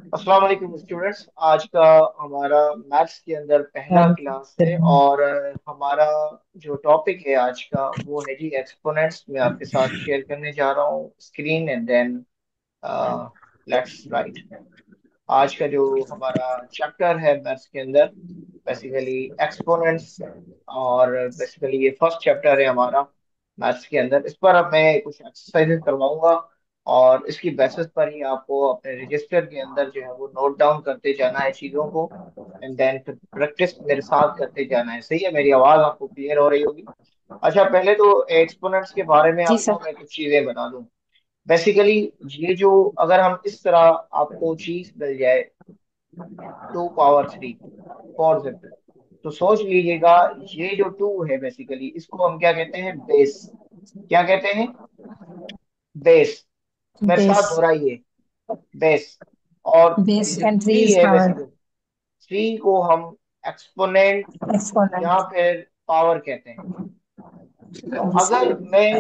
अस्सलाम वालेकुम स्टूडेंट्स। आज का हमारा मैथ्स के अंदर पहला क्लास है वालेकुम। और हमारा जो टॉपिक है आज का वो है जी एक्सपोनेंट्स। मैं आपके साथ शेयर करने जा रहा हूँ screen and then let's write. आज का जो हमारा चैप्टर है मैथ्स के अंदर बेसिकली एक्सपोनेंट्स, और बेसिकली ये फर्स्ट चैप्टर है हमारा मैथ्स के अंदर। इस पर अब मैं कुछ एक्सरसाइजेस करवाऊंगा और इसकी बेसिस पर ही आपको अपने रजिस्टर के अंदर जो है वो नोट डाउन करते जाना है चीज़ों को, एंड देन फिर प्रैक्टिस मेरे साथ करते जाना है। सही है? मेरी आवाज़ आपको क्लियर हो रही होगी। अच्छा, पहले तो एक्सपोनेंट्स के बारे में जी आपको सर। मैं कुछ चीज़ें बता दूं। बेसिकली ये जो, अगर हम इस तरह आपको चीज मिल जाए 2 पावर 3 फॉर एग्जाम्पल, तो सोच लीजिएगा ये जो 2 है बेसिकली इसको हम क्या कहते हैं? बेस। क्या कहते हैं? बेस। मेरे बेस। साथ दोहराइए, बेस। और ये बेस जो एंड थ्री 3 इज है पावर। बेसिकली, 3 को हम एक्सपोनेंट या एक्सपोनेंट। फिर पावर कहते हैं। तो अगर मैं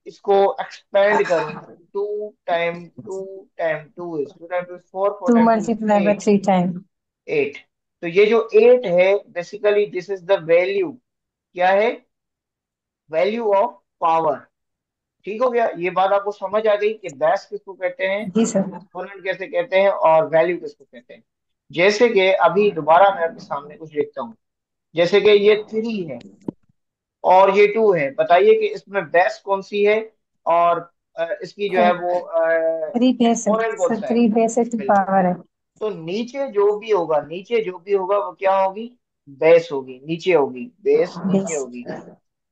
इसको एक्सपेंड करूं, 2 time 2 time 2 is 4, four two time 2 is multiply by 8। 3 time. 8। तो ये जो 8 है basically this is the value. क्या है? Value of power. ठीक हो गया? ये बात आपको समझ आ गई कि बेस किसको कहते हैं, जी सर। एक्सपोनेंट कैसे कहते हैं, और वैल्यू किसको कहते हैं। जैसे कि अभी दोबारा मैं आपके सामने कुछ लिखता हूँ। जैसे कि ये 3 है और ये 2 है, बताइए कि इसमें बेस कौन सी है, और इसकी जो है वो थ्री बेस एक्सपोनेंट कौन सर, सा है। 3 बेस है, टू बिल्कुल। पावर है। तो नीचे जो भी होगा, नीचे जो भी होगा वो क्या होगी? बेस होगी। नीचे होगी बेस, नीचे बेस होगी।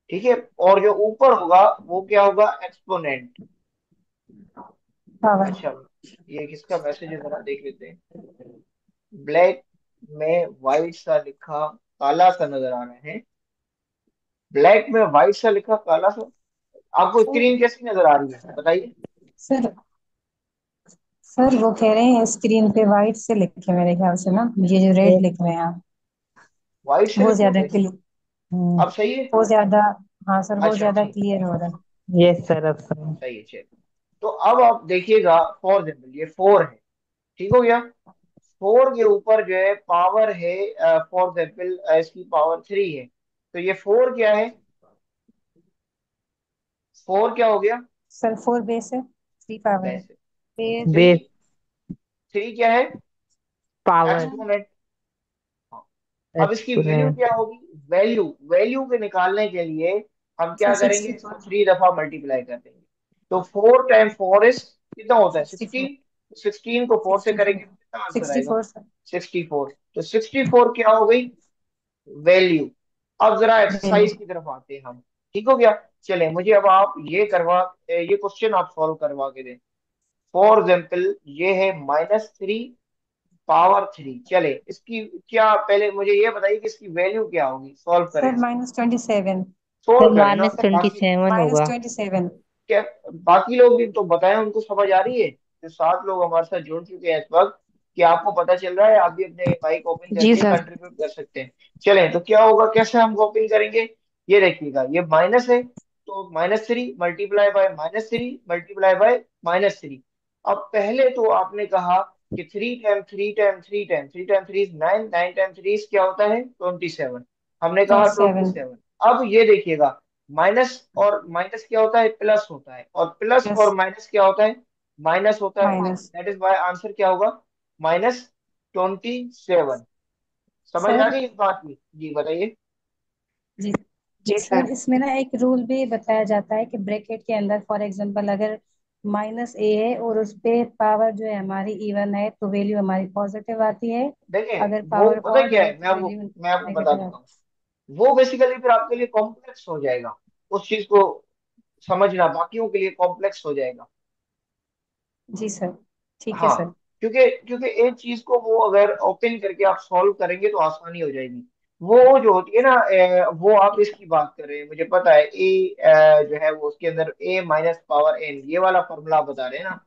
ठीक है। और जो ऊपर होगा वो क्या होगा? एक्सपोनेंट। पावर। अच्छा, ये किसका मैसेज है जरा देख लेते हैं। ब्लैक में व्हाइट सा लिखा काला सा नजर आ रहा है। ब्लैक में व्हाइट सा लिखा काला सा। आपको स्क्रीन कैसी नजर आ रही है बताइए। सर सर वो कह रहे हैं स्क्रीन पे वाइट से लिखे मेरे ख्याल से ना, ये जो रेड लिख रहे हैं आप, व्हाइट से वो लिखा ज्यादा है? क्लियर। अब सही है? वो ज्यादा। हाँ सर, वो अच्छा ज्यादा ठीक। क्लियर हो रहा है। यस सर, अब सर। सही है, चलिए। तो अब आप देखिएगा, फॉर एग्जाम्पल ये 4 है। ठीक हो गया? 4 के ऊपर जो है पावर है, फॉर एग्जाम्पल इसकी पावर 3 है। तो ये 4 क्या है? 4 क्या हो गया? सर 4 बेस है, 3 पावर है। वैसे बेस। 3, बेस। 3 क्या है? पावर। एक्सपोनेंट। अब इसकी वैल्यू एक्सपोनेंट। क्या होगी? वैल्यू, वैल्यू के निकालने के लिए हम सर क्या करेंगे? इसको 64। 3 दफा मल्टीप्लाई कर देंगे। तो 4 टाइम 4 इज कितना होता है? 64। 16 को 4 से सिक्सटी करेंगे फोर तो कितना आंसर सिक्सटी आएगा? Four sir. 64। तो 64 क्या हो गई? वैल्यू। अब जरा वैल्यू। एक्सरसाइज की तरफ आते हैं हम। ठीक हो गया? चले, मुझे अब आप ये क्वेश्चन आप सॉल्व करवा के दें। फॉर एग्जाम्पल ये है -3 पावर 3। चले, इसकी क्या, पहले मुझे ये बताइए कि इसकी वैल्यू क्या होगी। सॉल्व करें सर इसको। -27। सोल्व सर करें ना। माइनस ट्वेंटी बाकी सेवन होगा। -27। क्या, बाकी लोग भी तो बताएं, उनको समझ आ रही है? जो 7 लोग हमारे साथ जुड़ चुके हैं इस वक्त, कि आपको पता चल रहा है, आप भी अपने माइक ओपन जी करके सर। कंट्रीब्यूट कर सकते हैं। चलें, तो क्या होगा, कैसे हम ओपन करेंगे? ये देखिएगा, ये माइनस है तो -3 मल्टीप्लाई बाय -3 मल्टीप्लाई बाय -3। अब पहले तो आपने कहा कि 3 time 3 time 3 time 3 time 3 is 9, 9 time 3 क्या होता है? 27। हमने कहा 27। 27। अब ये देखिएगा, माइनस और माइनस क्या होता है? प्लस होता है। और प्लस प्लस। और माइनस क्या होता है? माइनस होता है। Minus. That is why answer क्या होगा? -27। समझ आ सर। गई इस बात की? जी बताइए। जी। जी सर, इसमें ना एक रूल भी बताया जाता है कि ब्रैकेट के अंदर फॉर एग्जांपल अगर -a है और उस पे पावर जो है हमारी इवन है तो वैल्यू हमारी पॉजिटिव आती है। देखें, अगर वो पावर पता ऑड क्या है है, तो वैल्यू मैं आपको बता नेगेटिव देता आती हूँ। वो बेसिकली फिर आपके लिए कॉम्प्लेक्स हो जाएगा। उस चीज को समझना बाकियों के लिए कॉम्प्लेक्स हो जाएगा। है। जी सर। ठीक है हाँ, सर। क्योंकि क्योंकि एक चीज को वो अगर ओपन करके आप सॉल्व करेंगे तो आसानी हो जाएगी। वो जो होती है ना, वो आप इसकी बात कर रहे हैं, मुझे पता है। ए जो है वो उसके अंदर a-पावर n, ये वाला फॉर्मूला बता रहे हैं ना।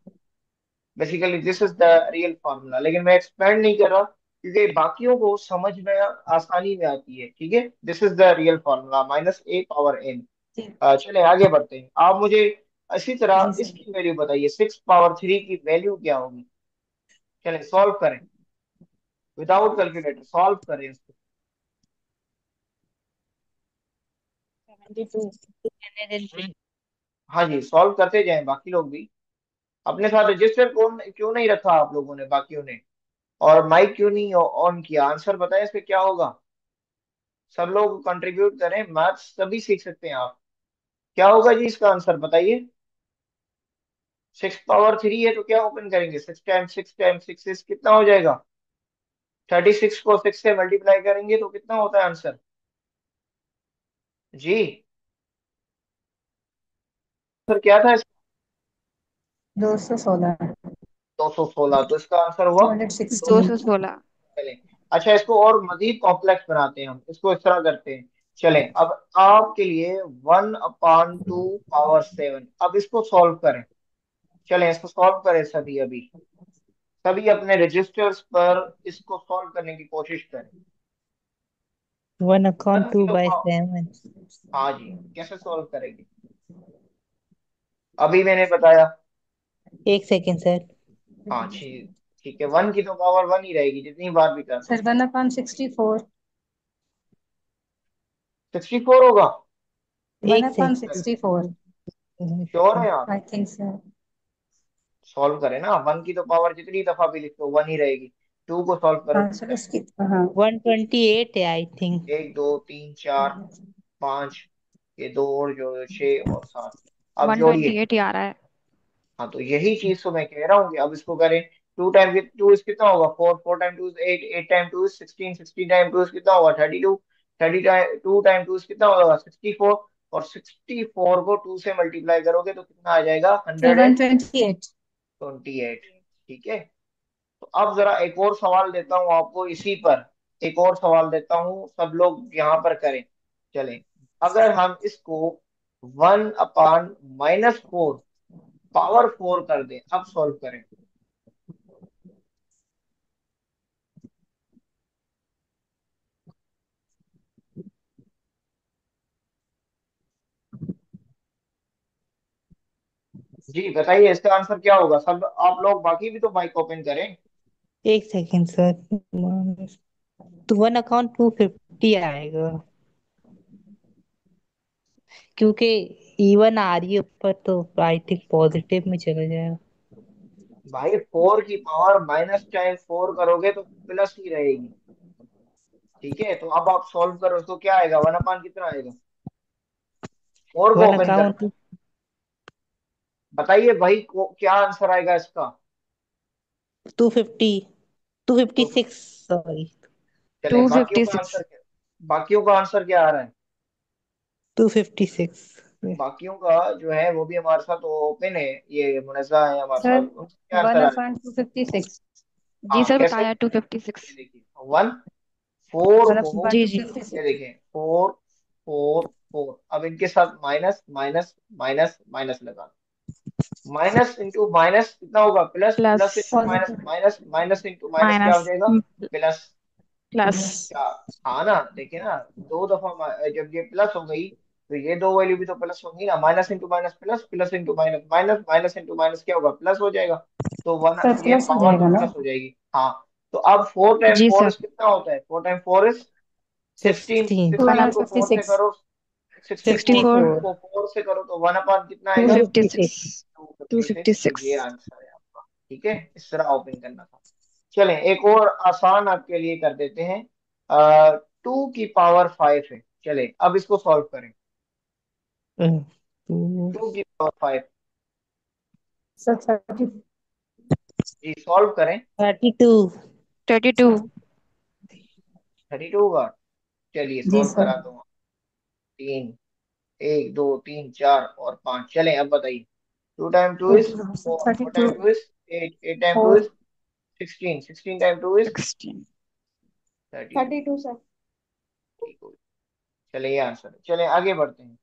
Basically this is the real formula, लेकिन मैं एक्सपेंड नहीं कर रहा क्योंकि बाकियों को समझ में आसानी में आती है। ठीक है, this is the real formula -a power n। जी। चले आगे बढ़ते हैं। आप मुझे इसी जी तरह सर। इसकी वैल्यू बताइए, 6 पावर 3 की वैल्यू क्या होगी। चले सॉल्व करें, विदाउट कैलकुलेटर सॉल्व करें इसको। 72 103। हाँ जी, सॉल्व करते जाएं बाकी लोग भी। अपने साथ रजिस्टर कौन क्यों नहीं रखा आप लोगों ने, बाकियों ने, और माइक क्यों नहीं ऑन किया। आंसर बताएं इसका क्या होगा। सब लोग कंट्रीब्यूट करें, मैथ्स तभी सीख सकते हैं आप। क्या होगा जी इसका आंसर बताइए। 6 पावर 3 है तो क्या ओपन करेंगे, 6 टाइम 6 टाइम 6 कितना हो जाएगा। 36 को 6 से मल्टीप्लाई करेंगे तो कितना होता है आंसर जी। आंसर क्या था इसका। 216। 216, तो इसका आंसर हुआ 216। 216। चलें। अच्छा, इसको और मजीद कॉम्प्लेक्स बनाते हैं हम, इसको इस तरह करते हैं। चलें, अब आपके लिए 1/2 पावर 7, अब इसको सॉल्व करें। चलें इसको सॉल्व करें सभी अभी, सभी अपने रजिस्टर्स पर इसको सॉल्व करने की कोशिश करें। वन अपॉन वन की टू तो बाई सेवन। हाँ जी, कैसे सॉल्व करेंगे, अभी मैंने बताया। एक सेकेंड सर। हाँ ठीक, ठीक है, 1 की तो पावर 1 ही रहेगी जितनी बार भी कर लो। सर 1/64। 64 होगा। वन एक upon second. Sixty for sure है आप। I think sir. सॉल्व करें ना, 1 की तो पावर जितनी दफा भी लिखो 1 ही रहेगी। 2 को सॉल्व करो। हाँ सर उसकी। हाँ। 128 है आई थिंक। 1 2 3 4 5, ये दो और जो 6 और 7, अब जोड़िए। 128 ही आ रहा है। हाँ तो यही चीज तो मैं कह रहा हूँ कि अब इसको करें। 2 टाइम 2 इज कितना होगा, 4, 4 time 2 is 8, 8 time 2 is 16, 16 time 2 is कितना होगा, 32, 2 टाइम 2 इज कितना होगा, 64। और 64 को 2 से मल्टीप्लाई करोगे तो कितना आ जाएगा, sir hundred one and twenty eight twenty eight ठीक है। तो अब जरा एक और सवाल देता हूँ आपको इसी पर, एक और सवाल देता हूँ, सब लोग यहाँ पर करें। चलें, अगर हम इसको 1/-4 पावर 4 कर दें, अब सॉल्व करें। जी बताइए इसका आंसर क्या होगा, सब आप लोग बाकी भी तो माइक ओपन करें। एक सेकेंड सर। तो वन अकाउंट 250 आएगा, क्योंकि इवन आ रही है ऊपर तो आई थिंक पॉजिटिव में चला जाएगा। भाई 4 की पावर -4 करोगे तो प्लस ही रहेगी। ठीक है, तो अब आप सॉल्व करो, इसको क्या आएगा, 1/, कितना आएगा। 4 को वन ओपन करना है। अकाउंट बताइए भाई क्या आंसर आएगा इसका। 250, टू फिफ्टी तो सिक्स सॉरी, चले, बाकियों का 256। आंसर क्या, बाकियों का आंसर क्या आ रहा है। 256। बाकियों का जो है वो भी हमारे साथ ओपन है, ये मुनज़्ज़ा है हमारे साथ, सर उनका क्या आंसर वन आ रहा है। अपॉन 256। जी हाँ सर कैसे, बताया 256। ये देखिए, 1/4 वन को, अपॉन जी टू जी। फिफ्टी ये सिक्स देखें 4 4 4, अब इनके साथ माइनस माइनस माइनस माइनस लगा, माइनस इंटू माइनस कितना होगा, plus, plus. Plus into minus positive. Minus, minus into minus क्या हो माइनस। जाएगा, प्लस। प्लस। क्या, हाँ ना, देखिए ना, दो दफा जब ये प्लस हो गई तो ये दो वैल्यू भी तो प्लस होंगी ना, minus into minus plus, plus into minus minus, minus into minus क्या होगा, प्लस हो जाएगा। तो वन, सर ये प्लस हो पावर तो जाएगा ना। प्लस हो जाएगी। हाँ, तो अब 4 टाइम जी 4 सर। इज कितना होता है, 4 टाइम 4 इज 16, 16। 1 16 अपॉन को फिफ्टी 4 से सिक्स करो, 64 64। को 4 से करो तो 1/, कितना आएगा, 256। 256। 256, तो 256। ये आंसर है आपका। ठीक है, इस तरह ओपन करना था। चलें एक और आसान आपके लिए कर देते हैं। 2 की पावर 5 है। चले अब इसको सॉल्व करें। 2 की पावर 5, सर 30। जी सॉल्व करें। 32। 32। 32 का, चलिए जी सॉल्व सर। कराता हूँ। 3, 1 2 3 4 और 5, चलें अब बताइए। 2 time 2 is 4, thirty four two time two is 8, 8 time 2 four is 16, 16 time 2 is 16। 32। 32 sir. ठीक हो, चले ये आंसर है। चलें आगे बढ़ते हैं।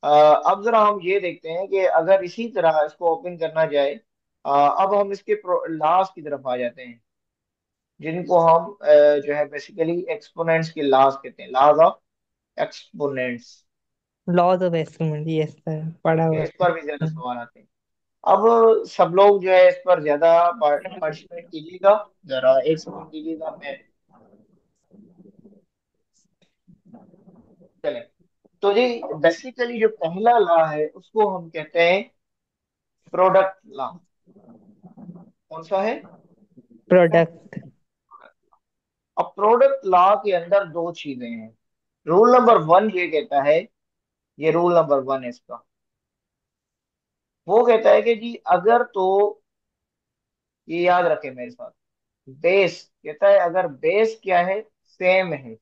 अ, अब जरा हम ये देखते हैं कि अगर इसी तरह इसको ओपन करना जाए, अब हम इसके लॉस की तरफ आ जाते हैं, जिनको हम जो है बेसिकली एक्सपोनेंट्स के लॉस कहते हैं, laws of exponents. Laws of experiment, yes sir, पढ़ा हुआ इस पर भी ज्यादा है। सवाल आते हैं। अब सब लोग जो है इस पर ज्यादा पार्टिसिपेट कीजिएगा। जरा एक सेकंड दीजिएगा, मैं चले। तो जी बेसिकली जो पहला लॉ है उसको हम कहते हैं प्रोडक्ट लॉ। कौन सा है? प्रोडक्ट। अब प्रोडक्ट लॉ के अंदर दो चीजें हैं। रूल नंबर वन ये कहता है, ये रूल नंबर वन है इसका, वो कहता है कि जी अगर तो, ये याद रखें मेरे साथ, बेस कहता है अगर बेस क्या है, सेम है,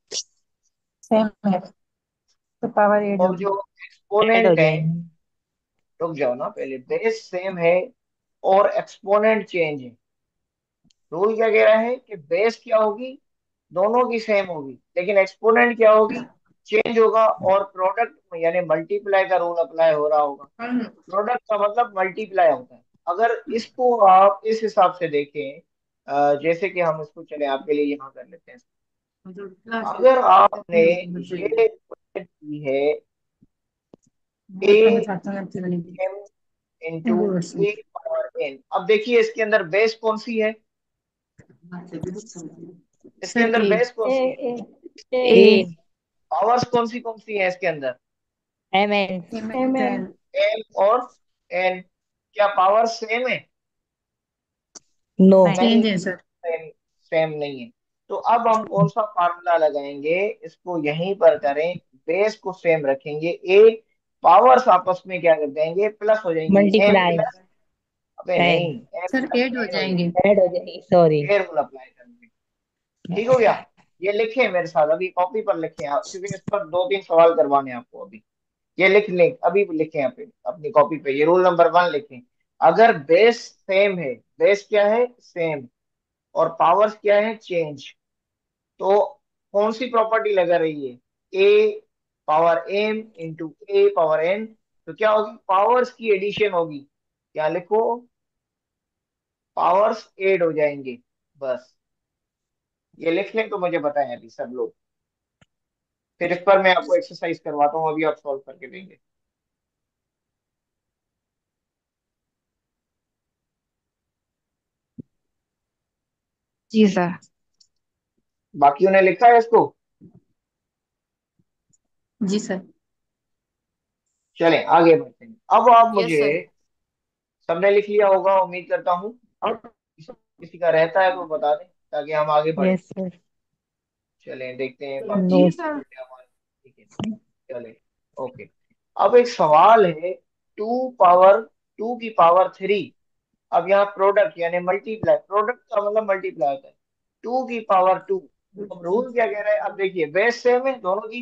सेम है तो पावर एड और होगी। जो ऐड हो एक्सपोनेंट है, जाएंगे। रुक जाओ ना, पहले बेस सेम है और एक्सपोनेंट चेंज है। रूल क्या कह रहा है कि बेस क्या होगी, दोनों की सेम होगी, लेकिन एक्सपोनेंट क्या होगी, चेंज होगा, और प्रोडक्ट यानी मल्टीप्लाई का रूल अप्लाई हो रहा होगा। प्रोडक्ट का मतलब मल्टीप्लाई होता है। अगर इसको आप इस हिसाब से देखें, जैसे कि हम इसको चले आपके लिए यहाँ कर लेते हैं। अगर आपने ये की है a m into a power n, अब देखिए इसके अंदर बेस कौन सी है, इसके सर अंदर ए बेस कौन ए सी है, ए ए ए। ए, पावर्स कौन सी है इसके अंदर, m n. M n. M और एन। क्या पावर सेम है? नो। नहीं। नहीं, चेंज है सर। सेम सेम नहीं है। तो अब हम कौन सा फार्मूला लगाएंगे, इसको यहीं पर करें, बेस को सेम रखेंगे, ए पावर्स आपस में क्या कर देंगे, प्लस हो जाएंगी, एम मल्टीप्लाई। प्लस, अबे एन। नहीं, एम सर प्लस एड हो एन हो जाएंगे। जाएंगे। ऐड हो जाएगी, सॉरी। ये रूल अप्लाई करेंगे। ठीक हो गया? ये लिखे मेरे साथ अभी कॉपी पर लिखे आप, क्योंकि इस पर दो तीन सवाल करवाने हैं आपको अभी। ये लिख लें, अभी लिखें अपनी कॉपी पे, ये रूल नंबर वन लिखें। अगर बेस सेम है, बेस क्या है, सेम, और पावर्स क्या है, चेंज, तो कौन सी प्रॉपर्टी लगा रही है, A power M into a power N, तो क्या होगी, पावर्स की एडिशन होगी। क्या लिखो, पावर्स एड हो जाएंगे, बस। ये लिख लें तो मुझे बताएं अभी सब लोग, फिर इस पर मैं आपको एक्सरसाइज करवाता हूँ, अभी आप सॉल्व करके देंगे। जी सर। बाकियों ने लिखा है इसको? जी सर। चलें आगे बढ़ते हैं। अब आप यस मुझे, सर। सबने लिख लिया होगा उम्मीद करता हूँ, किसी का रहता है तो बता दें ताकि हम आगे बढ़े। Yes sir. चलें देखते हैं नो। बाकी बेटे हमारे। ठीक है, चले, ओके। अब एक सवाल है, टू पावर, टू की पावर थ्री। अब यहाँ प्रोडक्ट यानी मल्टीप्लाई, प्रोडक्ट का मतलब मल्टीप्लाई होता है, टू की पावर टू। अब रूल क्या कह रहा है, अब देखिए बेस सेम है दोनों की,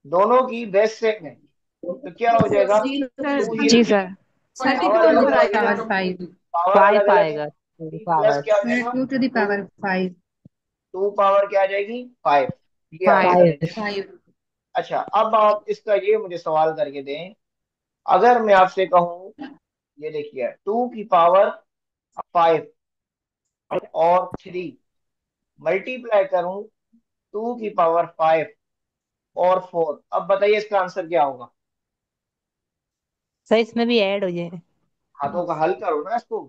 दोनों की बेस सेम है, तो क्या हो जाएगा, जी सर। टू ही जी रहेगा। Sir. Thirty two power on अलग द अलग है, पावर फाइव। पावर अलग फाइव अलग है, आएगा टू प्लस पावर। क्या आ जाएगा, two two the two, power five. Two power क्या आ जाएगी, फाइव, ये फाइव। आंसर है। फाइव। फाइव। अच्छा अब आप इसका ये मुझे सवाल करके दें, अगर मैं आपसे कहूं, ये देखिए टू की पावर फाइव और थ्री मल्टीप्लाई करूं, टू की पावर फाइव और फोर, अब बताइए इसका आंसर क्या होगा। सर इसमें भी ऐड हो जाए। हाथों का हल करो ना इसको,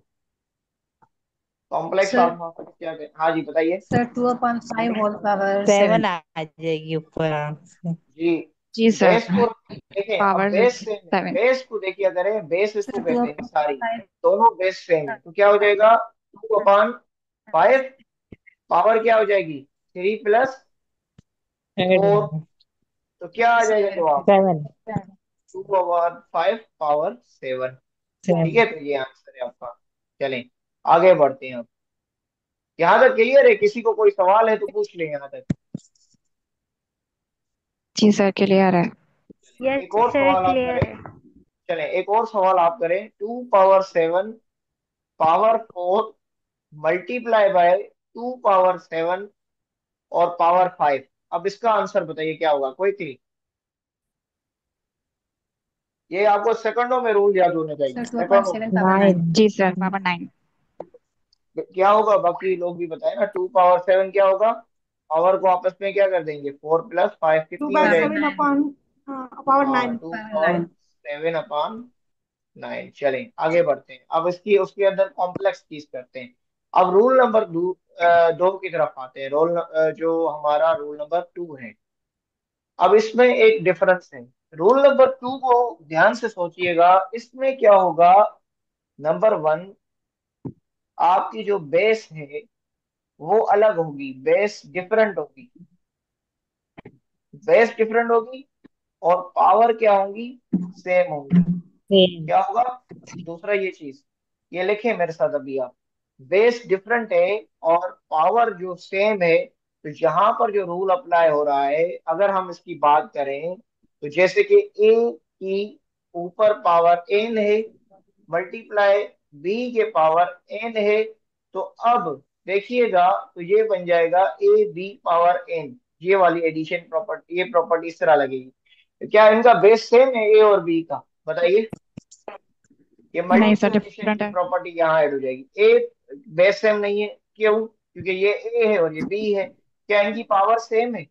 कॉम्प्लेक्स सर क्या हाँ जी बताइए। Sir two upon five whole power seven seven. आ जाएगी ऊपर आंसर। जी जी सर। बेस को देखें, अब पावर बेस सेम है, 7। बेस को देखिए, करें बेस इसको सर टू कहते हैं अपॉन सारी, फाइव। दोनों बेस सेम है, तो क्या हो जाएगा, टू अपॉन फाइव, पावर क्या हो जाएगी, थ्री प्लस ऐड हो फोर, जाए। तो क्या आ जाएगा जवाब, seven. To upon five power seven. ठीक सेवन। है, तो ये आंसर है आपका। चलें आगे बढ़ते हैं अब। यहाँ तक क्लियर है, किसी को कोई सवाल है तो पूछ लें यहाँ तक। जी सर, क्लियर है। यस एक और सर सवाल आप क्लियर करें, है। चलें एक और सवाल आप करें, two power seven power four multiply by two power seven और पावर फाइव, अब इसका आंसर बताइए क्या होगा, कोई क्लिक। ये आपको सेकंडों में रूल याद होने चाहिए, सर टू अपॉन सेकंडों में। Seven power nine. नाइन। जी सर, पावर 9। क्या होगा, बाकी लोग भी बताए ना, टू पावर सेवन क्या होगा, पावर को आपस में क्या कर देंगे, 4 + 5 टू कितनी हो बाई पावर जाएगी? सेवन 9। अपॉन पावर हाँ, 9। 9। 2/7/9। चलें आगे बढ़ते हैं, अब इसकी उसके अंदर कॉम्प्लेक्स चीज करते हैं। अब रूल नंबर 2 की तरफ आते हैं। जो हमारा रूल नंबर 2 है, अब इसमें एक डिफरेंस है। रूल नंबर 2 को ध्यान से सोचिएगा, इसमें क्या होगा। नंबर 1, आपकी जो बेस है वो अलग होगी, बेस डिफरेंट होगी। बेस डिफरेंट होगी और पावर क्या होंगी, सेम होंगी। सेम। क्या होगा दूसरा, ये चीज ये लिखें मेरे साथ अभी आप। बेस डिफरेंट है और पावर जो सेम है। तो यहाँ पर जो रूल अप्लाई हो रहा है, अगर हम इसकी बात करें, तो जैसे कि ए की ऊपर पावर एन है, मल्टीप्लाई बी के पावर एन है। तो अब देखिएगा, तो ये बन जाएगा ए बी पावर एन। ये वाली एडिशन प्रॉपर्टी, ये प्रॉपर्टी इस तरह लगेगी। तो क्या इनका बेस सेम है ए और बी का, बताइए। ये नहीं सर, मल्टीप्लिकेशन डिफरेंट की है। प्रॉपर्टी यहाँ ऐड हो जाएगी। ए बेस सेम नहीं है, क्यों? क्योंकि ये ए है और ये बी है। क्या इनकी पावर सेम है?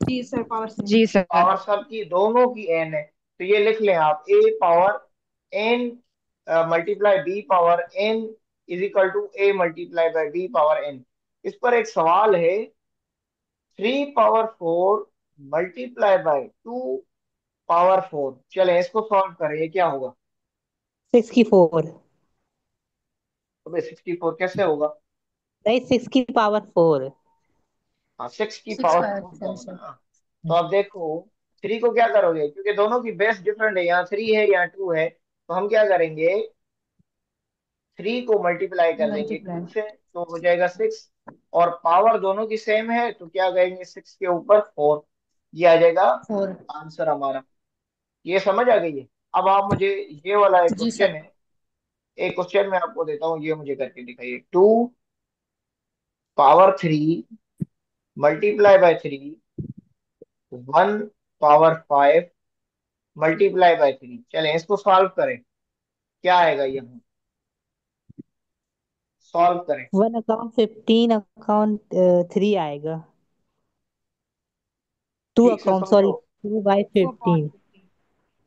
जी सर, पावर सेम। जी सर। पावर सबकी दोनों की एन है। तो ये लिख लें आप, A power N multiply B power N is equal to A multiply by B power N. इस पर एक सवाल है, 3 पावर 4 मल्टीप्लाई बाई 2 पावर 4। चले इसको सॉल्व करें, ये क्या होगा? 64। तो 64 कैसे होगा? नहीं, 6 की पावर 4। हाँ, 6 की पावर 4 का 6 5 4 6। होगा। तो आप देखो, 3 को क्या करोगे, क्योंकि दोनों की बेस डिफरेंट है, यहाँ 3 है यहाँ 2 है, तो हम क्या करेंगे, 3 को मल्टीप्लाई कर देंगे मल्टीप्लाई 2 से, तो हो जाएगा 6। और पावर दोनों की सेम है, तो क्या करेंगे, 6 के ऊपर 4। ये आ जाएगा 4। आंसर हमारा। ये समझ आ गई है? अब आप मुझे, ये वाला एक जी क्वेश्चन सर। है, एक क्वेश्चन मैं आपको देता हूँ, ये मुझे करके दिखाइए। 2 power 3 multiply by 3, 1 power 5 multiply by 3। चलें इसको सॉल्व करें, क्या आएगा यहाँ, सॉल्व करें। 1/15 आएगा। टू ठीक से अकाउंट समझो। सॉरी 2/15।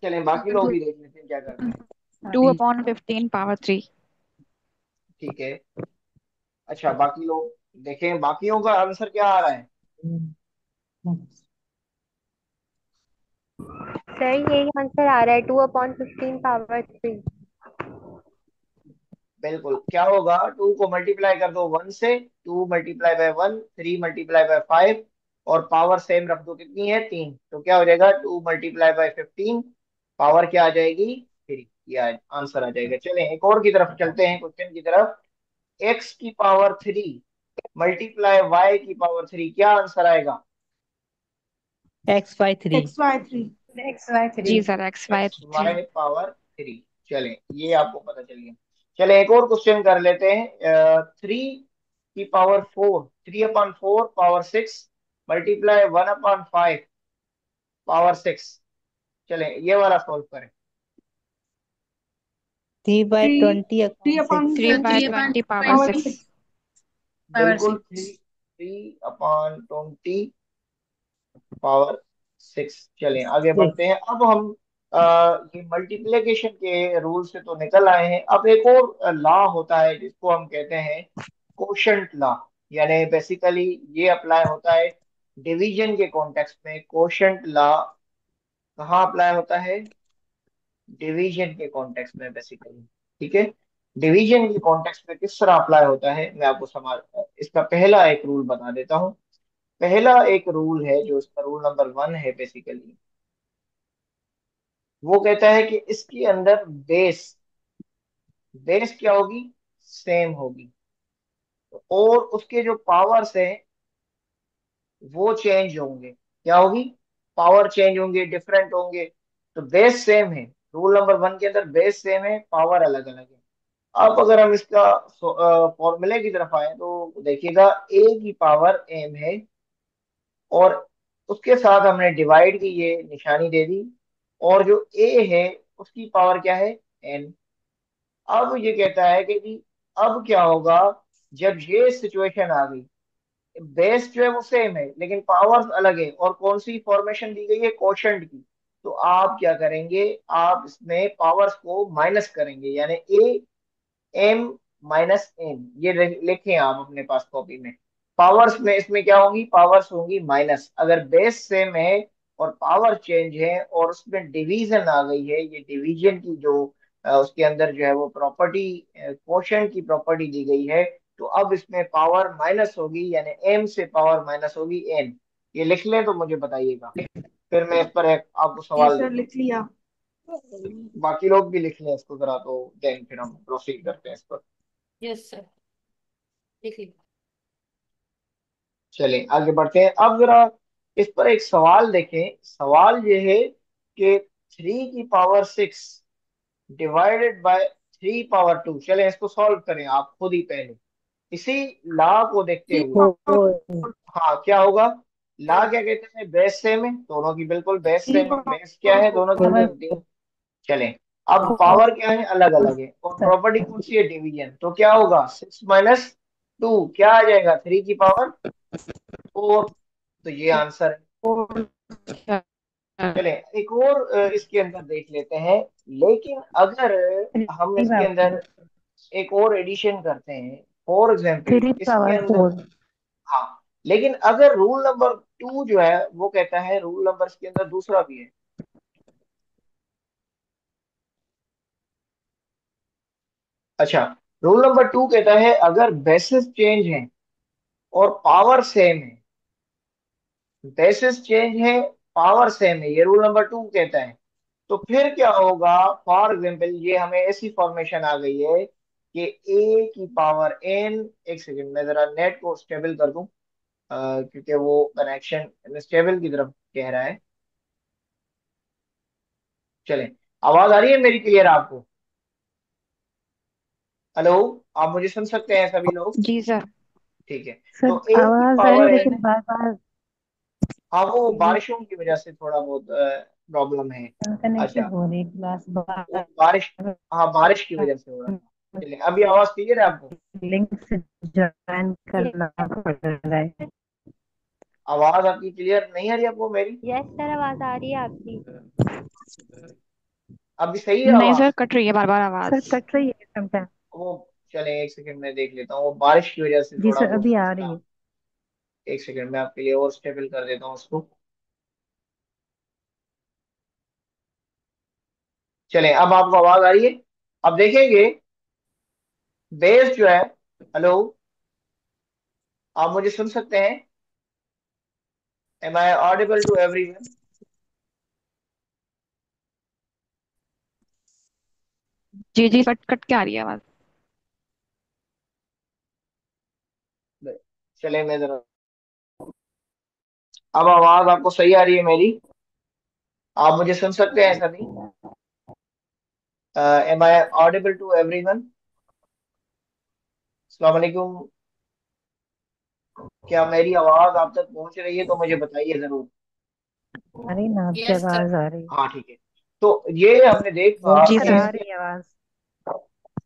चलें बाकी लोग भी देख लेते हैं क्या करते हैं। टू अभी अपॉन 15 पावर 3। ठीक है। अच्छा, बाकी लोग देखें, बाकियों का आंसर क्या आ रहा है। सर यही आंसर आ रहा है, 2/15 पावर 3। बिल्कुल, क्या होगा, 2 को मल्टीप्लाई कर दो 1 से, 2 × 1 3 × 5 और पावर सेम रख दो, कितनी है 3। तो क्या हो जाएगा, 2 × 15 पावर क्या आ जाएगी 3। ये आंसर आ जाएगा। चलें एक और की तरफ चलते हैं, क्वेश्चन की तरफ। x की पावर 3 मल्टीप्लाई y की पावर 3, क्या आंसर आएगा? x/3। x/3। X/3। जी सर, x/3। x/3। चलें ये आपको पता चल गया। चलें एक और क्वेश्चन कर लेते हैं। 3 की पावर 4, 3/4 पावर 6 मल्टीप्लाई 1/5 पावर 6। चलें ये वाला सॉल्व करें। Three by three twenty three upon upon six three by 3/20 20 power power 6। 6। Power बिल्कुल, 6। 3/20 पावर 6। चलें आगे बढ़ते हैं। अब हम ये मल्टीप्लिकेशन के रूल से तो निकल आए हैं। अब एक और लॉ होता है जिसको हम कहते हैं कोशंट लॉ। यानी बेसिकली ये अप्लाई होता है डिवीजन के कॉन्टेक्स्ट में। कोशंट लॉ कहाँ अप्लाई होता है, डिवीजन के कॉन्टेक्स्ट में बेसिकली। ठीक है, डिवीजन के कॉन्टेक्स्ट में किस तरह अप्लाई होता है, मैं आपको समझ, इसका पहला एक रूल बता देता हूँ। पहला एक रूल है, जो इसका रूल नंबर 1 है बेसिकली, वो कहता है कि इसके अंदर बेस, बेस क्या होगी, सेम होगी। और उसके जो पावर्स हैं वो चेंज होंगे। क्या होगी, पावर चेंज होंगे, डिफरेंट होंगे। तो बेस सेम है, रूल नंबर 1 के अंदर बेस सेम है, पावर अलग अलग है। अब अगर हम इसका फॉर्मूले की तरफ आए, तो देखिएगा ए की पावर एम है, और उसके साथ हमने डिवाइड की ये निशानी दे दी, और जो ए है उसकी पावर क्या है, एन। अब ये कहता है कि जी अब क्या होगा, जब ये सिचुएशन आ गई, बेस जो है वो सेम है लेकिन पावर्स अलग है, और कौन सी फॉर्मेशन दी गई है, कोशेंट की। तो आप क्या करेंगे, आप इसमें पावर्स को माइनस करेंगे, यानी ए एम माइनस एन, ये लिखें आप अपने पास कॉपी में। पावर्स में इसमें क्या होंगी, पावर्स होंगी माइनस। अगर बेस सेम है और पावर चेंज है और उसमें डिवीजन आ गई है, ये डिवीजन की जो उसके अंदर जो है वो प्रॉपर्टी, कोशेंट की प्रॉपर्टी दी गई है, तो अब इसमें पावर माइनस होगी, यानी एम से पावर माइनस होगी एन। ये लिख लें तो मुझे बताइएगा, फिर मैं इस पर एक आपको जी सवाल सर, देता लिख लिया। हूँ। बाकी लोग भी लिख लें इसको जरा, तो देन फिर हम प्रोसीड करते हैं इस पर। यस सर, लिख ली। चलें आगे बढ़ते हैं। अब जरा इस पर एक सवाल देखें। सवाल ये है कि 3 की पावर 6 डिवाइडेड बाय 3 पावर 2, चलें इसको सॉल्व करें आप खुद ही पहले, इसी लॉ को देखते थ्री हुए। पावर हाँ क्या होगा, लॉ क्या कहते हैं, बेस सेम है दोनों की, बिल्कुल बेस थ्री सेम है, बेस क्या है पावर दोनों पावर की, चलें। अब पावर क्या है, अलग अलग है, और प्रॉपर्टी कौन सी है, डिवीजन। तो क्या होगा, 6 - 2 क्या आ जाएगा, 3 की पावर 4। तो ये आंसर है। फोर। चलें एक और इसके अंदर देख लेते हैं। लेकिन अगर हम इसके अंदर एक और एडिशन करते हैं, फॉर एग्जाम्पल थ्री इसके पावर अंदर, फोर हाँ, लेकिन अगर रूल नंबर 2 जो है वो कहता है, रूल नंबर के अंदर दूसरा भी है। अच्छा, रूल नंबर 2 कहता है अगर बेसिस चेंज है और पावर सेम है, बेसिस चेंज है, पावर सेम है, ये रूल नंबर 2 कहता है। तो फिर क्या होगा, फॉर एग्जाम्पल ये हमें ऐसी फॉर्मेशन आ गई है कि A की पावर n, एक सेकेंड मैं जरा नेट को स्टेबल कर दूं, क्योंकि वो कनेक्शन स्टेबल की तरफ कह रहा है। चलें, आवाज आ रही है मेरी क्लियर आपको, हेलो, आप मुझे सुन सकते हैं सभी लोग, जी सर। ठीक है। सर, तो A की आवाज आ रही पावर लेकिन n, बार बार हाँ वो बारिशों की वजह से थोड़ा बहुत प्रॉब्लम है। अच्छा, कनेक्टेड हो रही क्लास वो बार बारिश, हाँ बारिश की वजह से हो रहा था। चलिए अभी आवाज क्लियर है आपको, लिंक से ज्वाइन करना पड़ रहा है। आवाज आपकी क्लियर नहीं आ रही आपको मेरी, यस सर, आवाज आ रही है आपकी। अभी सही है नहीं आवाज। सर, कट रही है बार बार सर, आवाज। कट रही है समटाइम। वो चलें एक सेकंड में देख लेता हूँ, वो बारिश की वजह से जी थोड़ा सर, बहुत अभी आ रही मसला। है। एक सेकंड में आपके लिए और स्टेबल कर देता हूँ उसको। चलें अब आपको आवाज आ रही है। अब देखेंगे बेस जो है, हेलो, आप मुझे सुन सकते हैं, am I audible to everyone. जी जी, कट कट के आ रही है आवाज। चले मैं जरा, अब आवाज आपको सही आ रही है मेरी, आप मुझे सुन सकते हैं सभी, am I audible to everyone. अस्सलाम वालेकुम, क्या मेरी आवाज आप तक पहुंच रही है, तो मुझे बताइए जरूर। आ रही ना, आपकी यस सर। आवाज आ रही है। हाँ ठीक है। तो ये हमने देखा जी सर, कि सर। आ इसके, रही है आवाज।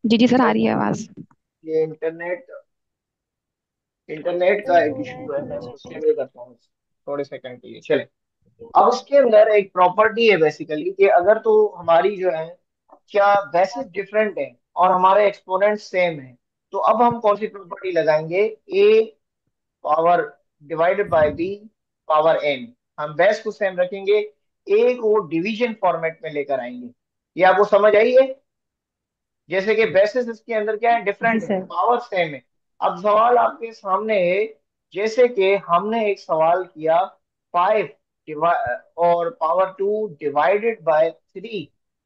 जी जी सर, आ रही है आवाज। ये इंटरनेट का एक इशू है, मैं इसको स्टेबल करता हूँ थोड़े सेकंड के लिए। चले, अब इसके अंदर एक प्रॉपर्टी है बेसिकली कि अगर तो हमारी जो है, क्या बेसिस डिफरेंट है और हमारे एक्सपोनेंट सेम है, तो अब हम कौन सी प्रॉपर्टी लगाएंगे, A power divided by B power N. हम बेस को सेम रखेंगे, ए को डिवीजन फॉर्मेट में लेकर आएंगे। ये आपको समझ आई है, जैसे कि बेसिस इसके अंदर क्या है, जी डिफरेंट है, सर। पावर सेम है। अब सवाल आपके सामने है, जैसे कि हमने एक सवाल किया 5 और पावर 2 डिवाइडेड बाय 3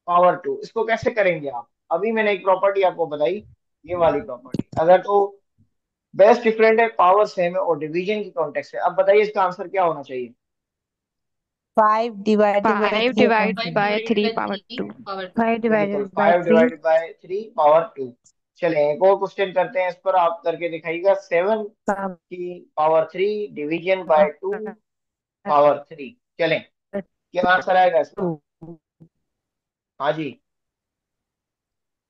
पावर 2, इसको कैसे करेंगे आप। अभी मैंने एक प्रॉपर्टी आपको बताई, ये वाली प्रॉपर्टी, अगर तो बेस डिफरेंट है, पावर सेम है और डिवीजन की कॉन्टेक्स्ट है, अब बताइए इसका आंसर क्या होना चाहिए। 5 divided by five 3 upon divide 3। By divided three by power three two power two. Five बिल्कुल, divided by 5 three divided by 3 power 2। चलें एक और क्वेश्चन करते हैं, इस पर आप करके दिखाइएगा, 7 की पावर 3 डिवीजन बाय 2 पावर 3। चलें, क्या आंसर आएगा इसका, हाँ जी,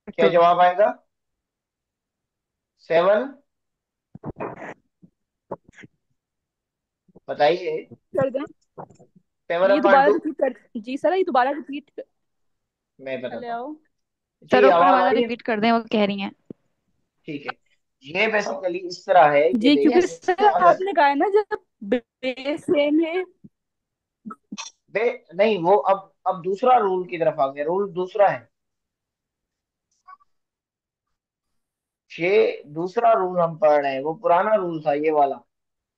क्या जवाब आएगा, 7 बताइए। कर दें? 7/2। जी सर, ये दोबारा रिपीट। मैं बताता हूँ। हेलो। सर जी ऊपर आवाज आ वाला रही है? रिपीट कर दें, वो कह रही हैं। ठीक है। ये बेसिकली इस तरह है कि जी, क्योंकि देखिए सर अगर आपने कहा है ना, जब बेस सेम है। बे नहीं, वो अब दूसरा रूल की तरफ आ गया, रूल दूसरा है। ये दूसरा रूल हम पढ़ रहे हैं, वो पुराना रूल था ये वाला।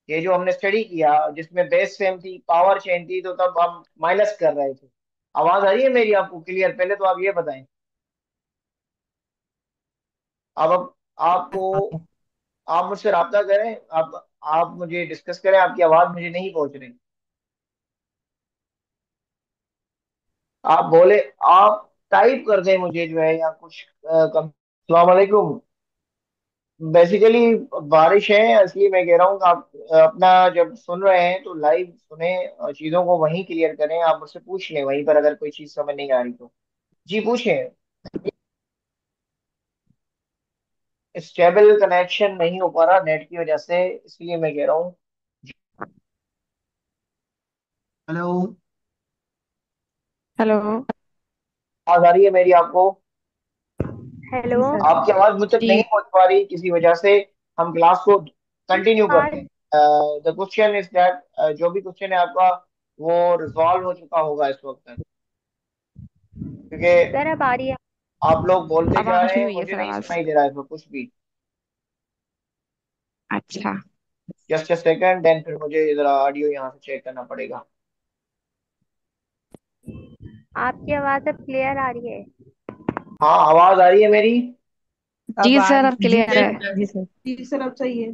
ये जो हमने स्टडी किया जिसमें बेस सेम थी, पावर चेंज थी, तो तब हम माइनस कर रहे थे। आवाज आ रही है मेरी आपको क्लियर? पहले तो आप ये बताएं। अब आपको, आप मुझसे राब्ता करें, आप मुझे डिस्कस करें, आपकी आवाज मुझे नहीं पहुंच रही। आप बोले, आप टाइप कर दें मुझे जो है, या कुछ अस्सलाम वालेकुम। बेसिकली बारिश है, इसलिए मैं कह रहा हूँ कि आप अपना जब सुन रहे हैं तो लाइव सुने, चीजों को वहीं क्लियर करें। आप मुझसे पूछ लें वहीं पर अगर कोई चीज समझ नहीं आ रही तो। जी पूछें। स्टेबल कनेक्शन नहीं हो पा रहा नेट की वजह से, इसलिए मैं कह रहा हूँ। हेलो। हेलो। आवाज आ रही है मेरी आपको? हेलो। जी सर। आपकी आवाज मुझ तक नहीं जी। पहुंच पा रही किसी वजह से। हम क्लास को कंटिन्यू करते आज हैं। द क्वेश्चन इज दैट, जो भी क्वेश्चन है आपका वो रिजॉल्व हो चुका होगा इस वक्त तक, क्योंकि सर अब आ रही है। आप लोग बोलते अब जा आनी रहे शुरू हैं, हुई है मुझे सर नहीं आवाज। सुनाई दे रहा है इसमें कुछ भी। अच्छा। जस्ट अ सेकंड, देन फिर मुझे जरा ऑडियो यहाँ से चेक करना पड़ेगा। आपकी आवाज अब क्लियर आ रही है। हाँ आवाज आ रही है मेरी? अब जी आ सर, रही। अब जी क्लियर है। जी सर। जी सर, अब सही है।